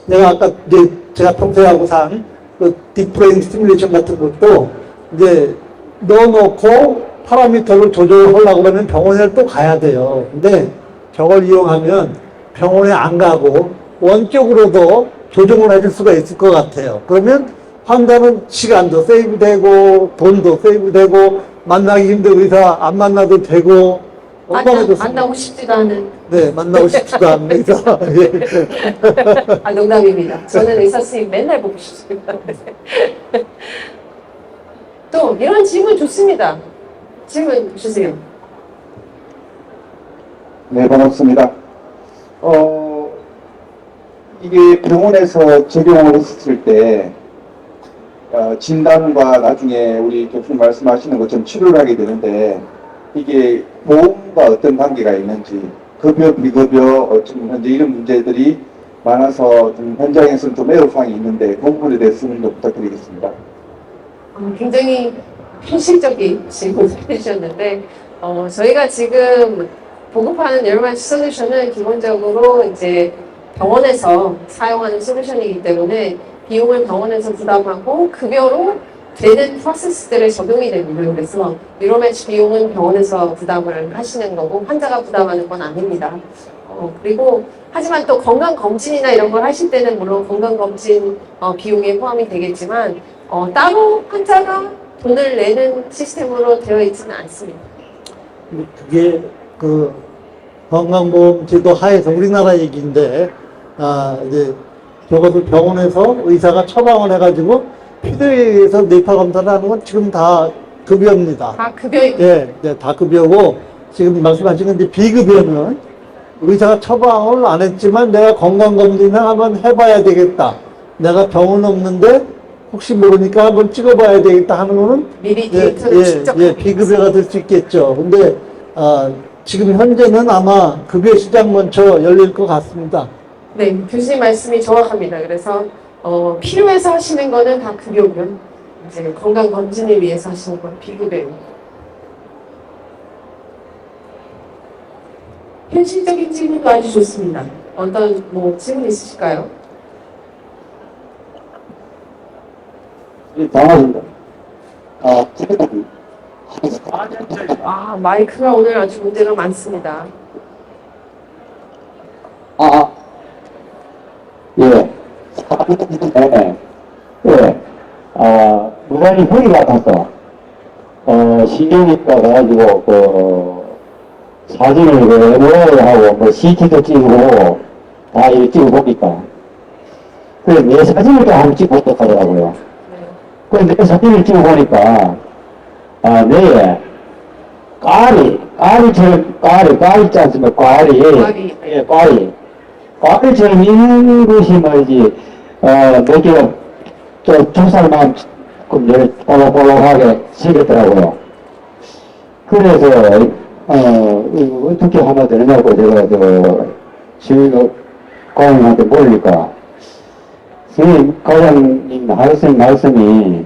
내가 아까 이제 제가 평소에 하고 산 그 딥브레인 스티뮬레이션 같은 것도 이제 넣어놓고 파라미터를 조절하려고 그러면 병원에 또 가야 돼요. 근데 저걸 이용하면 병원에 안 가고 원격으로도 조정을 해줄 수가 있을 것 같아요. 그러면 환자는 시간도 세이브되고 돈도 세이브되고 만나기 힘든 의사 안 만나도 되고 얼마나 좋습니까? 만나고 싶지도 않은. 네, 만나고 싶지도 않은 의사. 예. 농담입니다. 저는 의사 선생님 맨날 보고 싶습니다. 또 이런 질문 좋습니다. 질문 주세요. 네, 반갑습니다. 이게 병원에서 적용을 했을 때 진단과 나중에 우리 교수님 말씀하시는 것처럼 치료를 하게 되는데 이게 보험과 어떤 관계가 있는지 급여, 비급여 지금 현재 이런 문제들이 많아서 좀 현장에서는 좀 애로사항이 있는데 그 부분에 대해서는 좀 부탁드리겠습니다. 굉장히 현실적인 질문을 해주셨는데 저희가 지금 보급하는 여러 가지 솔루션은 기본적으로 이제 병원에서 사용하는 솔루션이기 때문에 비용을 병원에서 부담하고 급여로 되는 프로세스들에 적용이 됩니다. 그래서 뉴로매치 비용은 병원에서 부담을 하시는 거고 환자가 부담하는 건 아닙니다. 그리고 하지만 또 건강검진이나 이런 걸 하실 때는 물론 건강검진 비용에 포함이 되겠지만 따로 환자가 돈을 내는 시스템으로 되어 있지는 않습니다. 그게 그 건강보험 제도 하에서 우리나라 얘기인데 이제 저것을 병원에서 의사가 처방을 해가지고 필요에 의해서 뇌파 검사를 하는 건 지금 다 급여입니다. 다 급여이고. 네, 다 급여고 지금 말씀하신 건 이제 비급여는 의사가 처방을 안 했지만 내가 건강검진을 한번 해봐야 되겠다. 내가 병은 없는데 혹시 모르니까 한번 찍어봐야 되겠다 하는 거는 미리 데이터를 직접 비급여가 될 수 있겠죠. 근데 지금 현재는 아마 급여 시장 먼저 열릴 것 같습니다. 네, 교수님 말씀이 정확합니다. 그래서 필요해서 하시는 거는 다 급여고요. 이제 건강 검진을 위해서 하시는 건 비급여입니다. 현실적인 질문도 아주 좋습니다. 어떤 질문 있으실까요? 당황합니다. 마이크가 오늘 아주 문제가 많습니다. 예. 무단히 허리가 아파서, 신경외과 가가지고, 사진을 MRI 하고, CT도 찍고, 다 이렇게 찍어보니까, 내 사진을 또 한번 찍고 어떡하더라고요. 네. 그런데 내 사진을 찍어보니까, 네. 꽈리 있지 않습니까? 꽈리. 꽈리. 예, 꽈리처럼 있는 것이 뭐지, 몇 개가 또 조살만 볼록볼록하게 생겼더라고요. 그래서, 이거 어떻게 하면 되느냐고 제가, 지금 과장님한테 물으니까, 선생님, 과장님 하신 말씀이,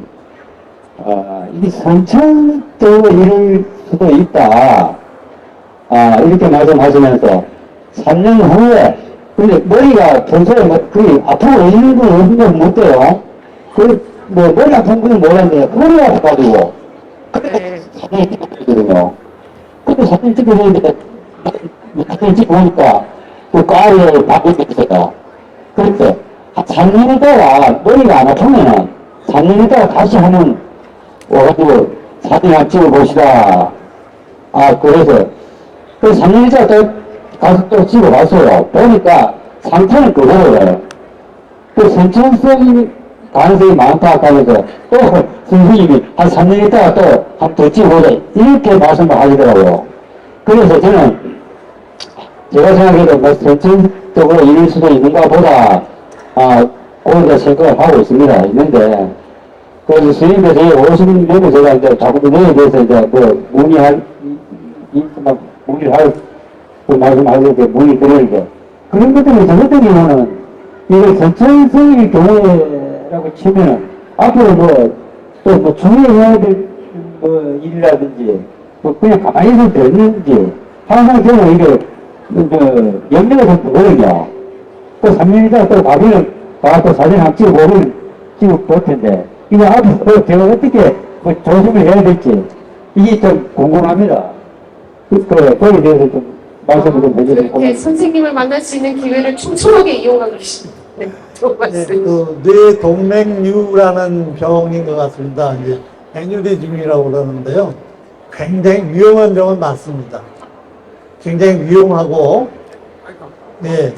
이 선천적으로 이럴 수도 있다. 이렇게 말씀하시면서 3년 후에, 근데 머리가 평소에 그게 아프고 있는 건 없는 건 못 돼요. 머리 아픈 건 몰랐는데, 허리 아파가지고. 네. 사진을 찍었거든요. 근데 사진 찍어보니까, 사진 찍어보니까, 그 과를 바꾸고 있었다. 그런데, 3년 있다가 머리가 안 아프면은, 3년 있다가 다시 한번 와가지고 사진 한번 찍어봅시다. 그래서, 그 3년 있다가 또 가서 또 찍어봤어요. 보니까 상태는 그거예요. 그 선천성 가능성이 많다 하면서 또 선생님이 한 3년 있다가 또 한 번 더 찍어보자. 이렇게 말씀을 하시더라고요. 그래서 저는 제가 생각해도 뭐 선천적으로 이럴 수도 있는가 보다, 그런 생각을 하고 있는데, 그래서 선생님께서 50년을 제가 이제 자꾸 내에 대해서 이제 문의할 그 말씀하셨는데 문의 드리는데, 그런 것들은 저것들이면은 이거 선천성일 경우에라고 치면은 앞으로 또 주의해야 될 일이라든지 그냥 가만히 있어도 되는지 항상 저는 이게 염려가 좀 되거든요. 또 3년이다 또 가서 사진 한번 찍어볼 텐데, 이거 앞으로 제가 어떻게 조심을 해야 될지 이게 좀 궁금합니다. 거기에 대해서 좀 말씀을 좀 해주세요. 그렇게 선생님을 만날 수 있는 기회를 충분하게 이용하고 계십니다. 네, 좋은 네, 말씀. 뇌동맥류라는 병인 것 같습니다. 이제 애뉴리즘이라고 그러는데요. 굉장히 위험한 병은 맞습니다. 굉장히 위험하고, 네.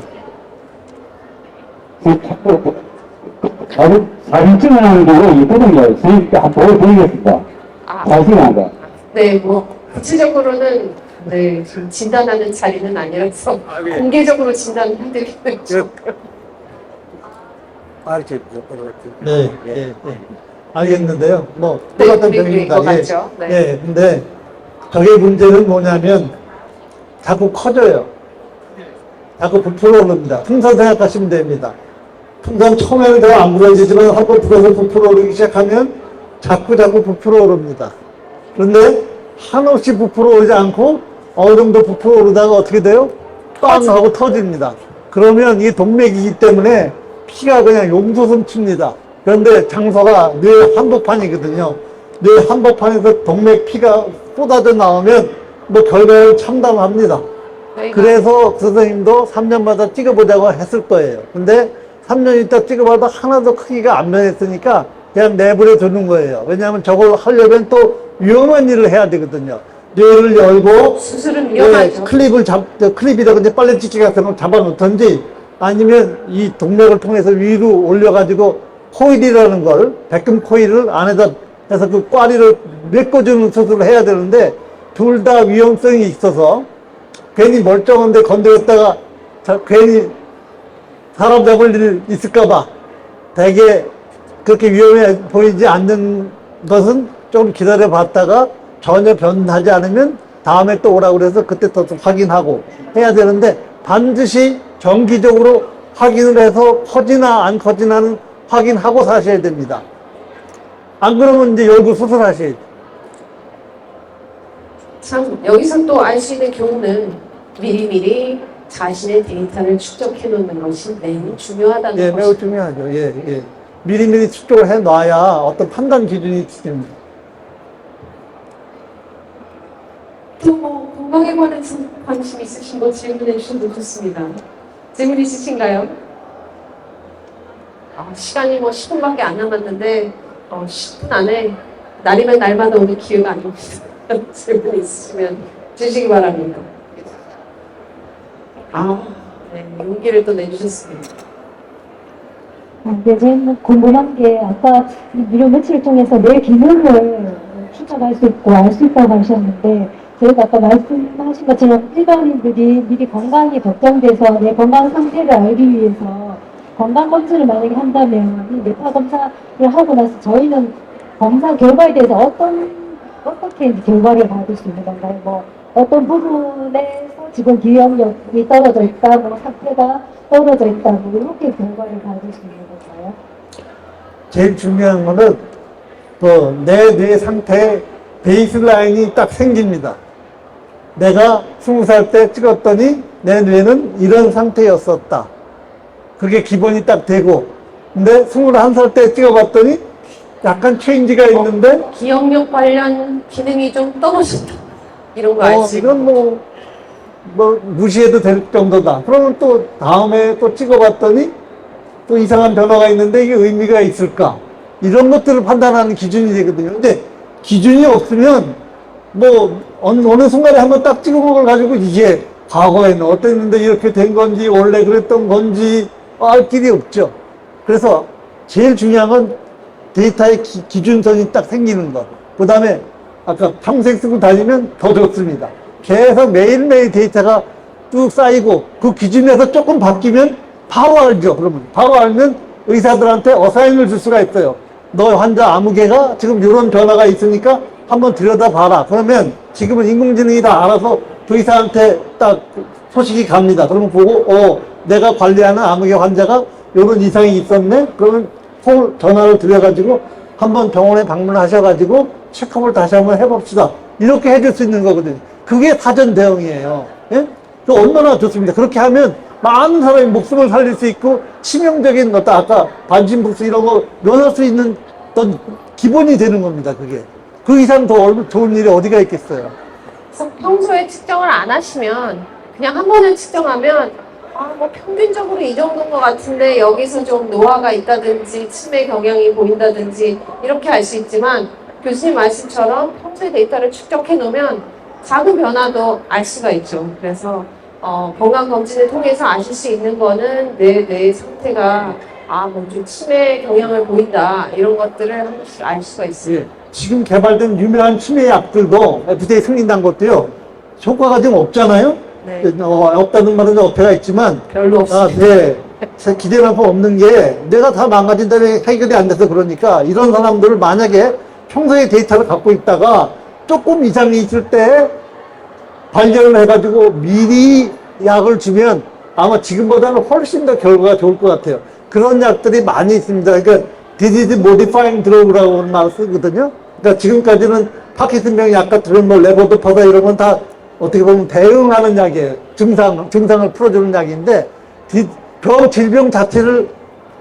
사진 찍어놓은 게 있거든요. 선생님께 한번 보여드리겠습니다. 사진한 거. 네, 구체적으로는 네, 지금 진단하는 자리는 아니라서 공개적으로 진단해드리는 중. 네, 네. 알겠는데요. 네, 똑같은 그리고 병입니다. 이거 맞죠? 네. 네, 근데 저게 문제는 뭐냐면 자꾸 커져요. 자꾸 부풀어 오릅니다. 풍선 생각하시면 됩니다. 풍선 처음에는 잘 안 부러지지만 한번 불어서 부풀어 오르기 시작하면 자꾸 부풀어 오릅니다. 그런데 한없이 부풀어 오르지 않고 어느 정도 부풀어 오르다가 어떻게 돼요? 빵 하고 터집니다. 그러면 이게 동맥이기 때문에 피가 그냥 용솟음 칩니다. 그런데 장소가 뇌 한복판이거든요. 뇌 한복판에서 동맥 피가 쏟아져 나오면 결과를 참담합니다. 그래서 선생님도 3년마다 찍어보자고 했을 거예요. 근데 3년 있다 찍어봐도 하나도 크기가 안 변했으니까 그냥 내버려 두는 거예요. 왜냐하면 저걸 하려면 또 위험한 일을 해야 되거든요. 뇌를 열고 수술은 위험하죠. 클립이라든지 빨래찍기 같은 걸 잡아놓던지 아니면 이 동맥을 통해서 위로 올려가지고 코일이라는 걸, 백금 코일을 안에다 해서 그 꽈리를 메꿔주는 수술을 해야 되는데 둘 다 위험성이 있어서 괜히 멀쩡한데 건드렸다가 괜히 사람 잡을 일 있을까봐 되게 그렇게 위험해 보이지 않는 것은 좀 기다려 봤다가 전혀 변하지 않으면 다음에 또 오라고 그래서 그때 또 확인하고 해야 되는데 반드시 정기적으로 확인을 해서 커지나 안 커지나는 확인하고 사셔야 됩니다. 안 그러면 이제 열고 수술하셔야죠. 참 여기서 또 알 수 있는 교훈은 미리미리 자신의 데이터를 축적해 놓는 것이 매우 중요하다는 예, 것입니다. 매우 중요하죠. 예, 예. 미리미리 축적을 해 놔야 어떤 판단 기준이 있습니다. 또 건강에 관한 관심 있으신 거 질문해 주셔도 좋습니다. 질문 있으신가요? 시간이 10분밖에 안 남았는데 10분 안에 날이면 날마다 오는 기회가 아닙니다. 질문 있으시면 주시기 바랍니다. 네, 용기를 또 내주셨습니다. 네, 저는 궁금한 게 아까 무료 매체를 통해서 뇌 기능을 추적할 수 있고 알 수 있다고 하셨는데 저희가 아까 말씀하신 것처럼 일반인들이 미리 건강이 걱정돼서 내 건강 상태를 알기 위해서 건강검진을 만약에 한다면 이 뇌파 검사를 하고 나서 저희는 검사 결과에 대해서 어떻게 이제 결과를 받을 수 있는 건가요? 뭐 어떤 부분에서 지금 기억력이 떨어져 있다, 뭐 상태가 떨어져 있다, 뭐 이렇게 결과를 받을 수 있는 건가요? 제일 중요한 거는 내 뇌 상태에 베이스라인이 딱 생깁니다. 내가 20살 때 찍었더니 내 뇌는 이런 상태였었다. 그게 기본이 딱 되고, 근데 21살 때 찍어봤더니 약간 체인지가 있는데, 기억력 관련 기능이 좀 떨어졌다. 이런 거 알지? 이건 무시해도 될 정도다. 그러면 또 다음에 또 찍어봤더니 또 이상한 변화가 있는데 이게 의미가 있을까? 이런 것들을 판단하는 기준이 되거든요. 근데 기준이 없으면 어느 순간에 한번 딱 찍은 걸 가지고 이게 과거에는 어땠는데 이렇게 된 건지 원래 그랬던 건지 알 길이 없죠. 그래서 제일 중요한 건 데이터의 기준선이 딱 생기는 것. 그 다음에 아까 평생 쓰고 다니면 더 좋습니다. 계속 매일매일 데이터가 쭉 쌓이고 그 기준에서 조금 바뀌면 바로 알죠. 그러면 바로 알면 의사들한테 어사인을 줄 수가 있어요. 너 환자 아무개가 지금 이런 변화가 있으니까 한번 들여다봐라. 그러면 지금은 인공지능이 다 알아서 그 의사한테 딱 소식이 갑니다. 그러면 보고 내가 관리하는 아무개 환자가 이런 이상이 있었네. 그러면 전화를 드려가지고 한번 병원에 방문하셔가지고 체크업을 다시 한번 해봅시다. 이렇게 해줄 수 있는 거거든요. 그게 사전 대응이에요. 예? 그 얼마나 좋습니다. 그렇게 하면 많은 사람이 목숨을 살릴 수 있고 치명적인 어떤 아까 반신복수 이런 거 면할 수 있는 어떤 기본이 되는 겁니다. 그게 그 이상 더 좋은 일이 어디가 있겠어요. 그래서 평소에 측정을 안 하시면 그냥 한 번을 측정하면 뭐 평균적으로 이 정도인 것 같은데 여기서 좀 노화가 있다든지 치매 경향이 보인다든지 이렇게 알 수 있지만 교수님 말씀처럼 평소에 데이터를 축적해 놓으면 작은 변화도 알 수가 있죠. 그래서 건강검진을 통해서 아실 수 있는 거는 뇌 상태가 뭐 좀 치매 경향을 보인다 이런 것들을 한 번씩 알 수가 있어요. 예. 지금 개발된 유명한 치매 약들도 FDA 승인난 것도요. 효과가 좀 없잖아요. 네. 없다는 말은 어폐가 있지만 별로 없어요. 네. 기대만큼 없는 게 내가 다 망가진 다음에 해결이 안 돼서 그러니까 이런 사람들을 만약에 평소에 데이터를 갖고 있다가 조금 이상이 있을 때 발견을 해가지고 미리 약을 주면 아마 지금보다는 훨씬 더 결과가 좋을 것 같아요. 그런 약들이 많이 있습니다. 그러니까 disease modifying drug라고 하는 말을 쓰거든요. 그러니까 지금까지는 파킨슨병 약 같은 뭐 레보도파다 이런 건 다 어떻게 보면 대응하는 약이에요. 증상을 풀어주는 약인데 질병 자체를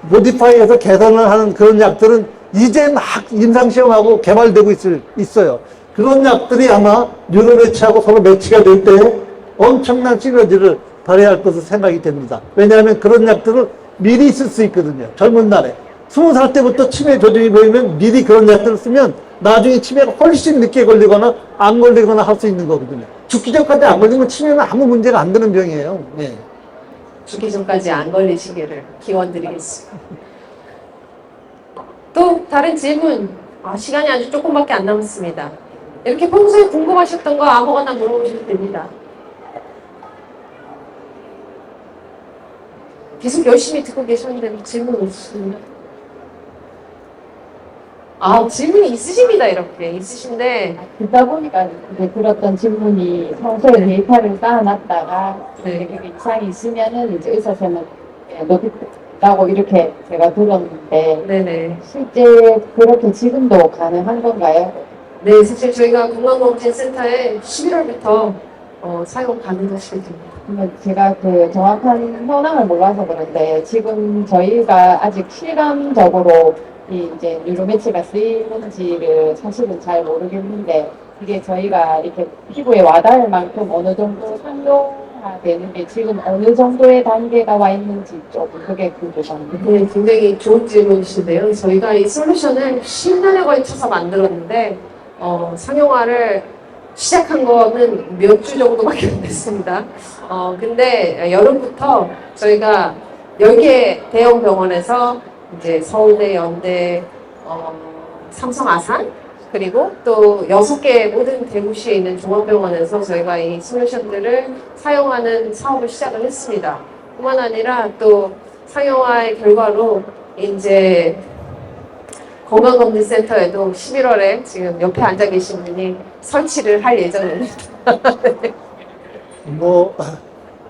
모디파이해서 개선을 하는 그런 약들은 이제 막 임상시험하고 개발되고 있어요. 그런 약들이 아마 뉴로매치하고 서로 매치가 될 때 엄청난 시너지를 발휘할 것으로 생각이 됩니다. 왜냐하면 그런 약들을 미리 쓸 수 있거든요. 젊은 날에. 20살 때부터 치매 조짐이 보이면 미리 그런 약들을 쓰면 나중에 치매가 훨씬 늦게 걸리거나 안 걸리거나 할 수 있는 거거든요. 죽기 전까지 안 걸리면 치매는 아무 문제가 안 되는 병이에요. 네. 죽기 전까지 안 걸리시기를 기원드리겠습니다. 또 다른 질문. 시간이 아주 조금밖에 안 남았습니다. 이렇게 평소에 궁금하셨던 거 아무거나 물어보셔도 됩니다. 계속 열심히 듣고 계셨는데 질문 없으십니까? 질문이 있으십니다. 이렇게 있으신데 듣다 보니까 이제 들었던 질문이 평소에 데이터를 쌓아놨다가 네. 그게 이상이 있으면은 이제 의사선생님은 노티라고 이렇게 제가 들었는데 네네. 실제 그렇게 지금도 가능한 건가요? 네, 사실 저희가 건강검진센터에 11월부터 사용 가능하시게 됩니다. 그러면 제가 그 정확한 현황을 몰라서 그런데 지금 저희가 아직 실감적으로 이제 뉴로매치가 쓰이는지를 사실은 잘 모르겠는데 이게 저희가 이렇게 피부에 와닿을 만큼 어느 정도 상용화되는 게 지금 어느 정도의 단계가 와 있는지 좀 그게 궁금합니다. 네, 굉장히 좋은 질문이신데요. 저희가 이 솔루션을 10년에 걸쳐서 만들었는데 상용화를 시작한 거는 몇 주 정도밖에 안 됐습니다. 근데 여름부터 저희가 10개 대형 병원에서 이제 서울대, 연대, 삼성 아산, 그리고 또 6개 모든 대구시에 있는 종합병원에서 저희가 이 솔루션들을 사용하는 사업을 시작을 했습니다. 뿐만 아니라 또 상용화의 결과로 이제 건강검진센터에도 11월에 지금 옆에 앉아 계신 분이 설치를 할 예정입니다. 뭐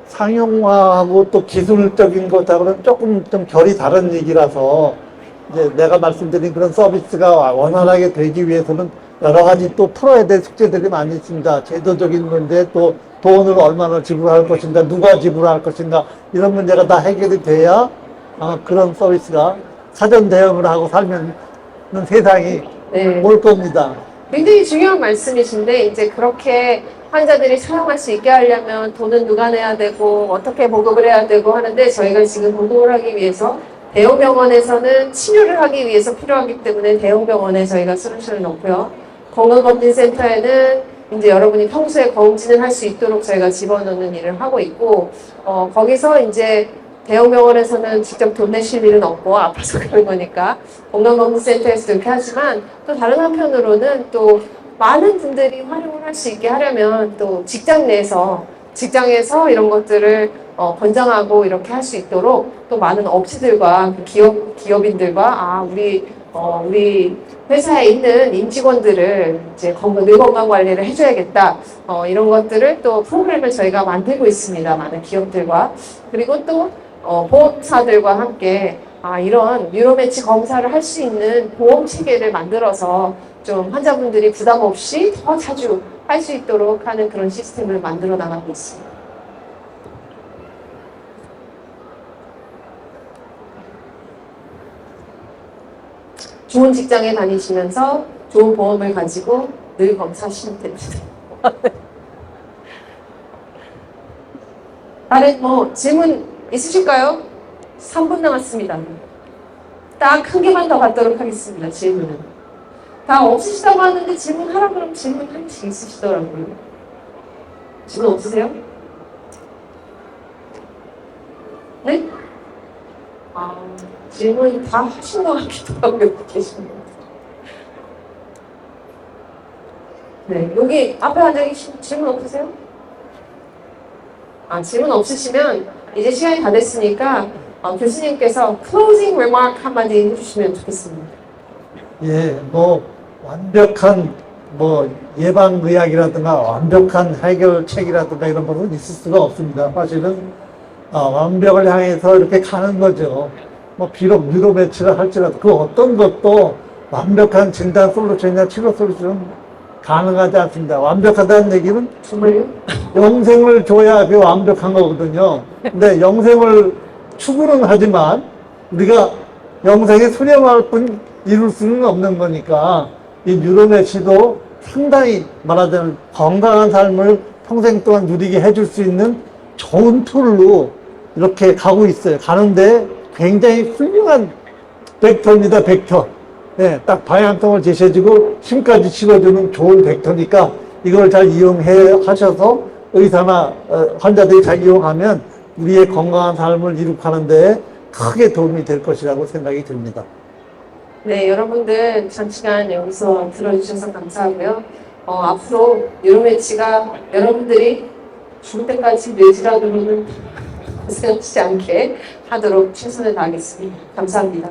상용화하고 또 기술적인 것하고는 조금 좀 결이 다른 얘기라서 이제 내가 말씀드린 그런 서비스가 원활하게 되기 위해서는 여러 가지 또 풀어야 될 숙제들이 많이 있습니다. 제도적인 문제, 또 돈을 얼마나 지불할 것인가, 누가 지불할 것인가, 이런 문제가 다 해결이 돼야 그런 서비스가 사전 대응을 하고 살면 세상이 네. 올 겁니다. 굉장히 중요한 말씀이신데 이제 그렇게 환자들이 사용할 수 있게 하려면 돈은 누가 내야 되고 어떻게 보급을 해야 되고 하는데 저희가 지금 보급을 하기 위해서 대형 병원에서는 치료를 하기 위해서 필요하기 때문에 대형 병원에 저희가 솔루션을 넣고요. 건강검진센터에는 이제 여러분이 평소에 검진을 할 수 있도록 저희가 집어넣는 일을 하고 있고 거기서 이제 대형 병원에서는 직접 돈 내실 일은 없고 아파서 그런 거니까 건강검진센터에서도 이렇게 하지만 또 다른 한편으로는 또 많은 분들이 활용을 할 수 있게 하려면 또 직장 내에서 직장에서 이런 것들을 권장하고 이렇게 할 수 있도록 또 많은 업체들과 기업인들과 우리 회사에 있는 임직원들을 이제 뇌 건강 관리를 해줘야겠다. 이런 것들을 또 프로그램을 저희가 만들고 있습니다. 많은 기업들과 그리고 또 보험사들과 함께 이런 뉴로매치 검사를 할 수 있는 보험 체계를 만들어서 좀 환자분들이 부담 없이 더 자주 할 수 있도록 하는 그런 시스템을 만들어 나가고 있습니다. 좋은 직장에 다니시면서 좋은 보험을 가지고 늘 검사하시면 됩니다. 다른 질문 있으실까요? 3분 남았습니다. 딱 한 개만 더 받도록 하겠습니다. 질문은. 다 없으시다고 하는데 질문하라 그러면 질문 한 개씩 있으시더라고요. 질문 없으세요? 네? 질문 다 하신 것 같기도 하고 여기 계십니다. 네, 여기 앞에 앉아 계신 질문 없으세요? 질문 없으시면 이제 시간이 다 됐으니까 교수님께서 클로징 리마크 한마디 해주시면 좋겠습니다. 예, 완벽한 예방의학이라든가 완벽한 해결책이라든가 이런 것은 있을 수가 없습니다. 사실은 완벽을 향해서 이렇게 가는 거죠. 비록 뉴로매치를 할지라도 그 어떤 것도 완벽한 진단 솔루션이나 치료 솔루션은 가능하지 않습니다. 완벽하다는 얘기는 정말요? 영생을 줘야 그게 완벽한 거거든요. 근데 영생을 추구는 하지만 우리가 영생에 수렴할 뿐 이룰 수는 없는 거니까 이 뉴로매치도 상당히 말하자면 건강한 삶을 평생 동안 누리게 해줄 수 있는 좋은 툴로 이렇게 가고 있어요. 가는데 굉장히 훌륭한 벡터입니다. 벡터. 네, 딱 방향성을 제시해주고 힘까지 실어주는 좋은 벡터니까 이걸 잘 이용해 하셔서 의사나 환자들이 잘 이용하면 우리의 건강한 삶을 이룩하는데 크게 도움이 될 것이라고 생각이 듭니다. 네, 여러분들 장시간 여기서 들어주셔서 감사하고요. 앞으로 뉴로매치가 여러분들이 죽을 때까지 뇌질환으로는 고생하지 않게 하도록 최선을 다하겠습니다. 감사합니다.